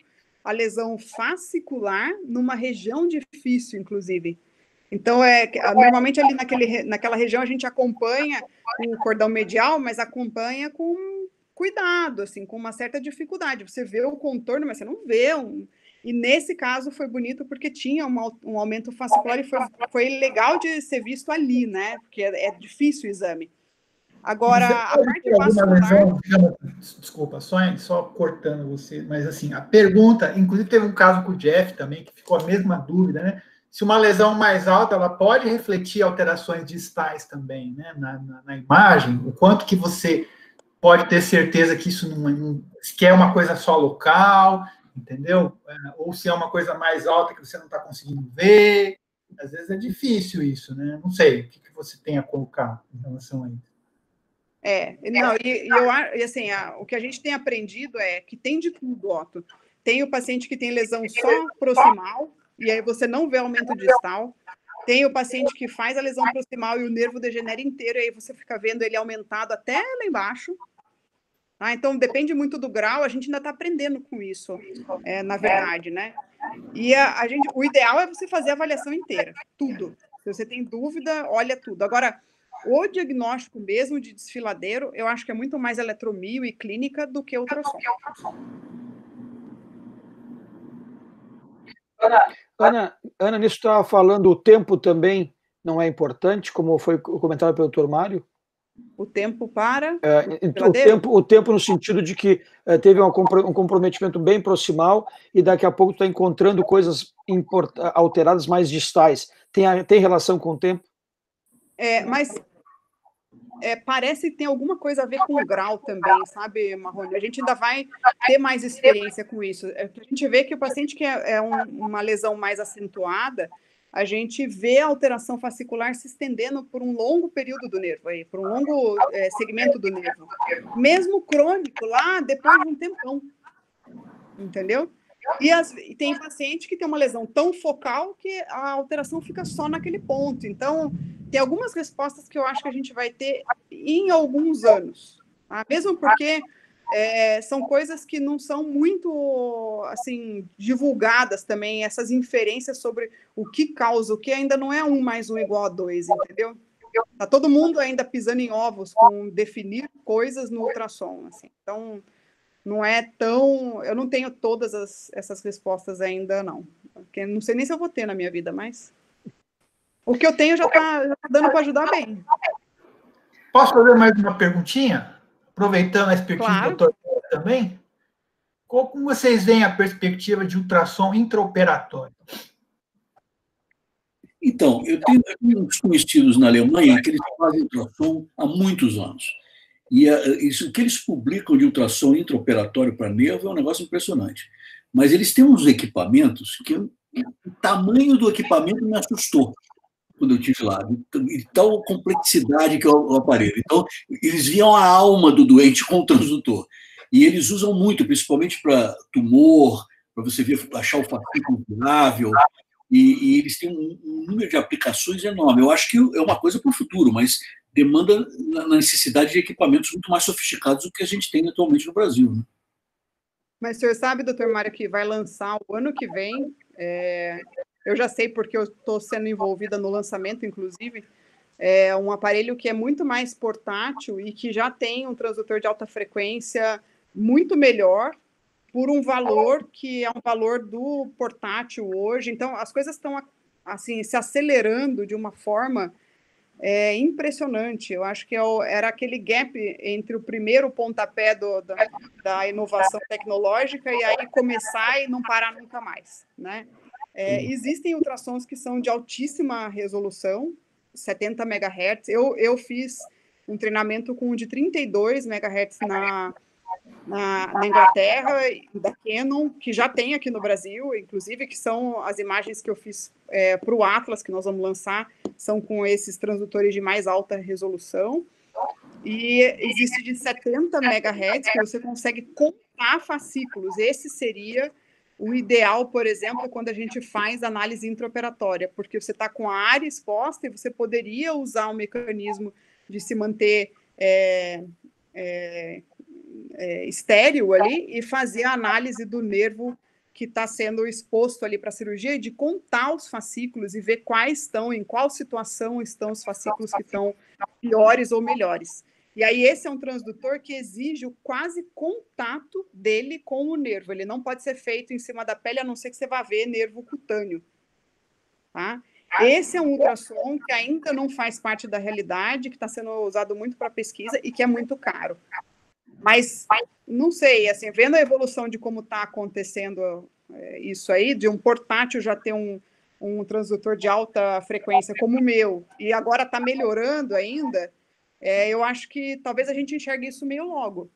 a lesão fascicular numa região difícil, inclusive. Então, normalmente ali naquela região a gente acompanha o cordão medial, mas acompanha com cuidado, assim, com uma certa dificuldade. Você vê o contorno, mas você não vê. E nesse caso foi bonito porque tinha um aumento fascicular e foi legal de ser visto ali, né? Porque é difícil o exame. Agora, a parte vascular... Desculpa, só cortando você, mas assim, a pergunta, inclusive teve um caso com o Jeff também, que ficou a mesma dúvida, né? Se uma lesão mais alta, ela pode refletir alterações distais também, né? Na imagem, o quanto que você pode ter certeza que isso que é uma coisa só local, entendeu? Ou se é uma coisa mais alta que você não está conseguindo ver. Às vezes é difícil isso, né? Não sei, o que você tem a colocar em relação a isso? Assim, o que a gente tem aprendido é que tem de tudo, Otto. Tem o paciente que tem lesão só proximal, e aí você não vê aumento distal. Tem o paciente que faz a lesão proximal e o nervo degenera inteiro, e aí você fica vendo ele aumentado até lá embaixo. Então, depende muito do grau, a gente ainda está aprendendo com isso, na verdade, né? E o ideal é você fazer a avaliação inteira, tudo. Se você tem dúvida, olha tudo. Agora, o diagnóstico mesmo de desfiladeiro, eu acho que é muito mais eletromio e clínica do que ultrassom. Ana, nisso estava falando, o tempo também não é importante, como foi comentado pelo Dr. Mário? O tempo para? O tempo no sentido de que teve um comprometimento bem proximal e daqui a pouco está encontrando coisas alteradas mais distais. Tem relação com o tempo? Mas parece que tem alguma coisa a ver com o grau também, sabe, Marrone? A gente ainda vai ter mais experiência com isso. A gente vê que o paciente que é uma lesão mais acentuada, a gente vê a alteração fascicular se estendendo por um longo período do nervo, aí, por um longo segmento do nervo. Mesmo crônico, lá depois de um tempão. Entendeu? E tem paciente que tem uma lesão tão focal que a alteração fica só naquele ponto. Então, tem algumas respostas que eu acho que a gente vai ter em alguns anos. Tá? Mesmo porque são coisas que não são muito assim, divulgadas também, essas inferências sobre o que causa, o que ainda não é 1 mais 1 igual a 2, entendeu? Tá todo mundo ainda pisando em ovos com definir coisas no ultrassom. Assim. Então, não é tão... Eu não tenho todas essas respostas ainda, não. Porque não sei nem se eu vou ter na minha vida, mas... O que eu tenho já tá dando para ajudar bem. Posso fazer mais uma perguntinha? Aproveitando a expertise do doutor também. Como vocês veem a perspectiva de ultrassom intraoperatório? Então, eu tenho uns conhecidos na Alemanha que eles fazem ultrassom há muitos anos. E o que eles publicam de ultrassom intraoperatório para nervo é um negócio impressionante. Mas eles têm uns equipamentos que o tamanho do equipamento me assustou quando eu estive lá, de tal complexidade que é o aparelho. Então, eles viam a alma do doente com o transdutor. E eles usam muito, principalmente para tumor, para você achar o fascículo viável, e eles têm um número de aplicações enorme. Eu acho que é uma coisa para o futuro, mas demanda na necessidade de equipamentos muito mais sofisticados do que a gente tem atualmente no Brasil. Né? Mas o senhor sabe, doutor Mário, que vai lançar o ano que vem, eu já sei porque eu estou sendo envolvida no lançamento, inclusive, um aparelho que é muito mais portátil e que já tem um transdutor de alta frequência muito melhor, por um valor que é um valor do portátil hoje. Então, as coisas estão assim, se acelerando de uma forma impressionante. Eu acho que era aquele gap entre o primeiro pontapé da inovação tecnológica e aí começar e não parar nunca mais, né? Existem ultrassons que são de altíssima resolução, 70 MHz. Eu fiz um treinamento com um de 32 MHz na Inglaterra, da Canon, que já tem aqui no Brasil, inclusive, que são as imagens que eu fiz para o Atlas, que nós vamos lançar, são com esses transdutores de mais alta resolução. E existe de 70 MHz, que você consegue contar fascículos. Esse seria o ideal, por exemplo, quando a gente faz análise intraoperatória, porque você está com a área exposta e você poderia usar um mecanismo de se manter estéril ali e fazer a análise do nervo que está sendo exposto ali para a cirurgia e de contar os fascículos e ver quais estão, em qual situação estão os fascículos que estão piores ou melhores. E aí esse é um transdutor que exige o quase contato dele com o nervo. Ele não pode ser feito em cima da pele, a não ser que você vá ver nervo cutâneo. Tá? Esse é um ultrassom que ainda não faz parte da realidade, que está sendo usado muito para pesquisa e que é muito caro. Mas, não sei, assim, vendo a evolução de como está acontecendo isso aí, de um portátil já ter um transdutor de alta frequência como o meu, e agora está melhorando ainda, eu acho que talvez a gente enxergue isso meio logo.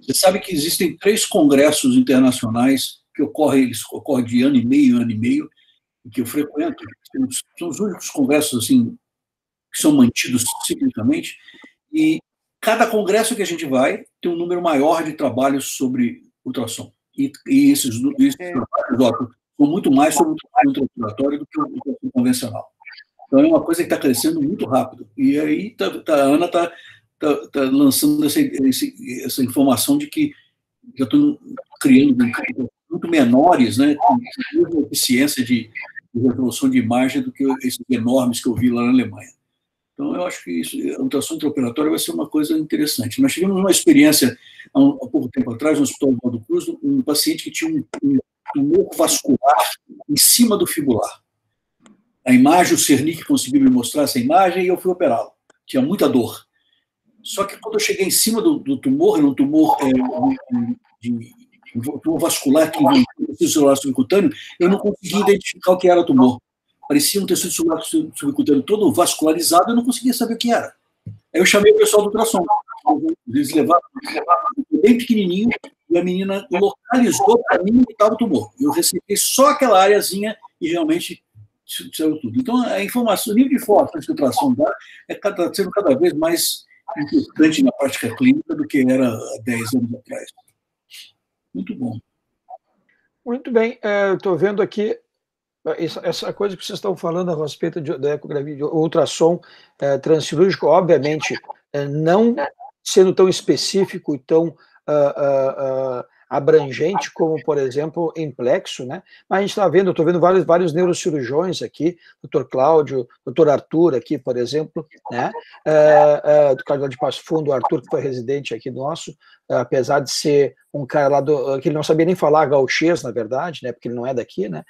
Você sabe que existem 3 congressos internacionais que ocorrem de ano e meio, que eu frequento. São os únicos congressos assim, que são mantidos ciclicamente, e cada congresso que a gente vai tem um número maior de trabalhos sobre ultrassom. E esses trabalhos são muito mais sobre o ultrassonório do que o ultrassom convencional. Então, é uma coisa que está crescendo muito rápido. E aí a Ana está lançando essa informação de que já estão criando muito menores, né, com eficiência de resolução de imagem do que esses enormes que eu vi lá na Alemanha. Então, eu acho que isso, a ultrassom intraoperatória vai ser uma coisa interessante. Nós tivemos uma experiência, há pouco tempo atrás, no Hospital Oswaldo Cruz, um paciente que tinha um tumor vascular em cima do fibular. A imagem, o Cernic conseguiu me mostrar essa imagem e eu fui operá-lo. Tinha muita dor. Só que quando eu cheguei em cima do tumor, era um tumor tumor vascular que envolvia o tecido celular subcutâneo, eu não conseguia identificar o que era o tumor. Parecia um tecido celular subcutâneo todo vascularizado, eu não conseguia saber o que era. Aí eu chamei o pessoal do ultrassom. Eles levaram bem pequenininho e a menina localizou para mim onde estava o tumor. Eu recebi só aquela areazinha e realmente saiu tudo. Então, a informação, o nível de informação que o ultrassom dá está sendo cada vez mais importante na prática clínica do que era há 10 anos atrás. Muito bom. Muito bem. Estou vendo aqui essa coisa que vocês estão falando a respeito da ecografia, de ultrassom transcirúrgico, obviamente, não sendo tão específico e tão abrangente como, por exemplo, em plexo, né? Mas a gente está vendo, eu estou vendo vários neurocirurgiões aqui, Dr. Cláudio, Dr. Arthur aqui, por exemplo, né? Do Cláudio de Passo Fundo, o Arthur, que foi residente aqui nosso, apesar de ser um cara lá que ele não sabia nem falar gauchês, na verdade, né? Porque ele não é daqui, né?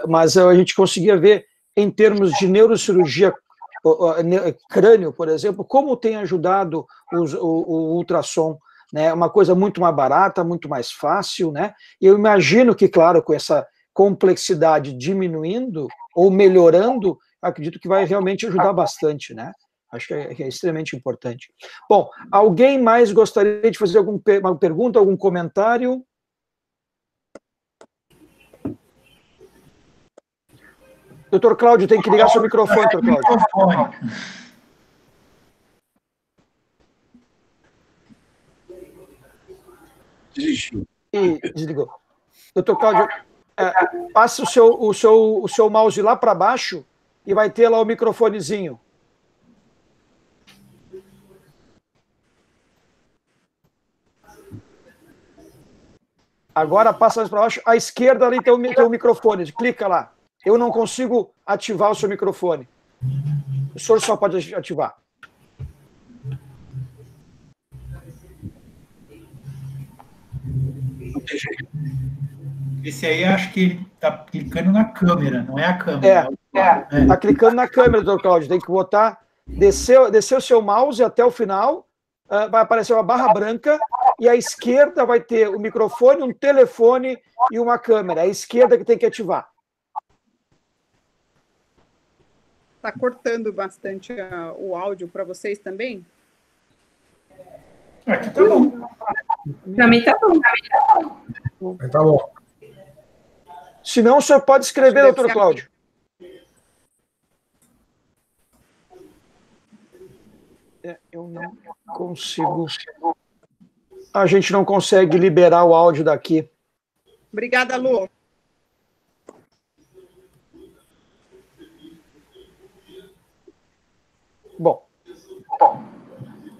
Mas a gente conseguia ver, em termos de neurocirurgia, crânio, por exemplo, como tem ajudado o ultrassom, né, uma coisa muito mais barata, muito mais fácil, né? E eu imagino que, claro, com essa complexidade diminuindo ou melhorando, acredito que vai realmente ajudar bastante, né? Acho que é extremamente importante. Bom, alguém mais gostaria de fazer alguma pergunta, algum comentário? Doutor Cláudio, tem que ligar seu microfone, doutor Cláudio. E desligou. Doutor Cláudio, passe o seu mouse lá para baixo e vai ter lá o microfonezinho. Agora passa mais para baixo. À esquerda ali tem o microfone. Clica lá. Eu não consigo ativar o seu microfone. O senhor só pode ativar. Esse aí acho que ele está clicando na câmera, não é a câmera. Está clicando na câmera, doutor Cláudio. Tem que botar, descer o seu mouse até o final, vai aparecer uma barra branca, e à esquerda vai ter o microfone, um telefone e uma câmera. É a esquerda que tem que ativar. Está cortando bastante o áudio para vocês também? Aqui tá bom. Para mim tá bom. Tá bom. Se não, o senhor pode escrever, doutor Cláudio. Eu não consigo. A gente não consegue liberar o áudio daqui. Obrigada, Lu. Bom,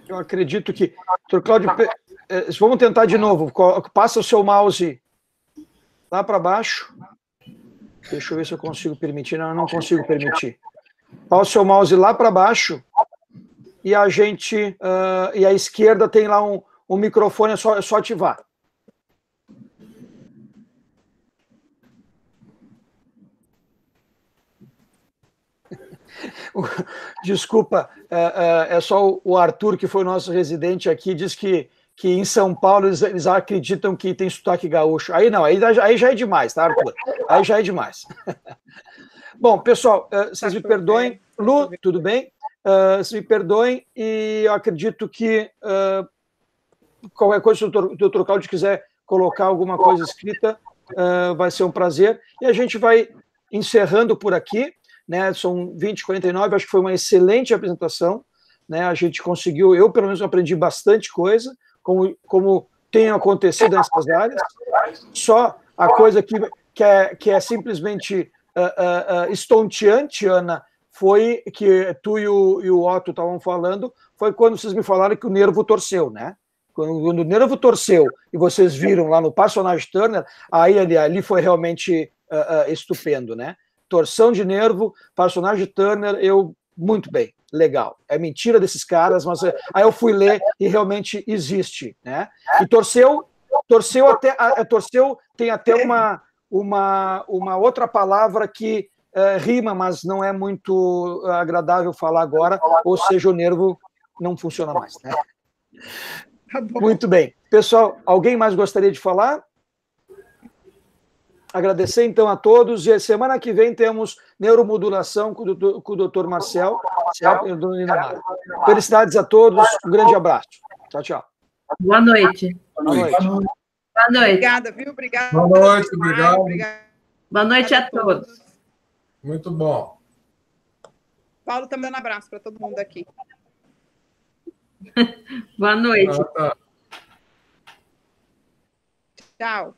eu acredito que... Doutor Cláudio, vamos tentar de novo. Passa o seu mouse lá para baixo. Deixa eu ver se eu consigo permitir. Não, eu não consigo permitir. Passa o seu mouse lá para baixo e a gente... e à esquerda tem lá um microfone, é só ativar. Desculpa, é só o Arthur, que foi o nosso residente aqui, diz que em São Paulo eles acreditam que tem sotaque gaúcho. Aí não, aí já é demais, tá, Arthur? Aí já é demais. Bom, pessoal, vocês me perdoem. Lu, tudo bem? Vocês me perdoem e eu acredito que qualquer coisa, se o doutor Cláudio quiser colocar alguma coisa escrita, vai ser um prazer. E a gente vai encerrando por aqui, né? São 20h49, acho que foi uma excelente apresentação, né? A gente conseguiu, eu pelo menos aprendi bastante coisa, como tem acontecido nessas áreas. Só a coisa que é simplesmente estonteante, Ana, foi que tu e o Otto estavam falando, foi quando vocês me falaram que o nervo torceu, né? Quando o nervo torceu e vocês viram lá no personagem Turner, aí ali foi realmente estupendo, né? Torção de nervo, personagem Turner, muito bem. legal. É mentira desses caras, mas aí eu fui ler e realmente existe, né? E torceu até, tem até uma outra palavra que rima, mas não é muito agradável falar agora, ou seja, o nervo não funciona mais, né? Tá bom. Muito bem. Pessoal, alguém mais gostaria de falar? Agradecer, então, a todos. E semana que vem temos neuromodulação com o doutor Marcel e a dona Nina Mara. Felicidades a todos. Um grande abraço. Tchau, tchau. Boa noite. Boa noite. Boa noite. Obrigada, viu? Obrigada. Boa noite, obrigado. Boa noite a todos. Muito bom. Paulo também dando abraço para todo mundo aqui. Boa noite. Tá. Tchau.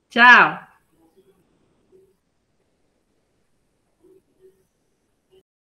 Tchau.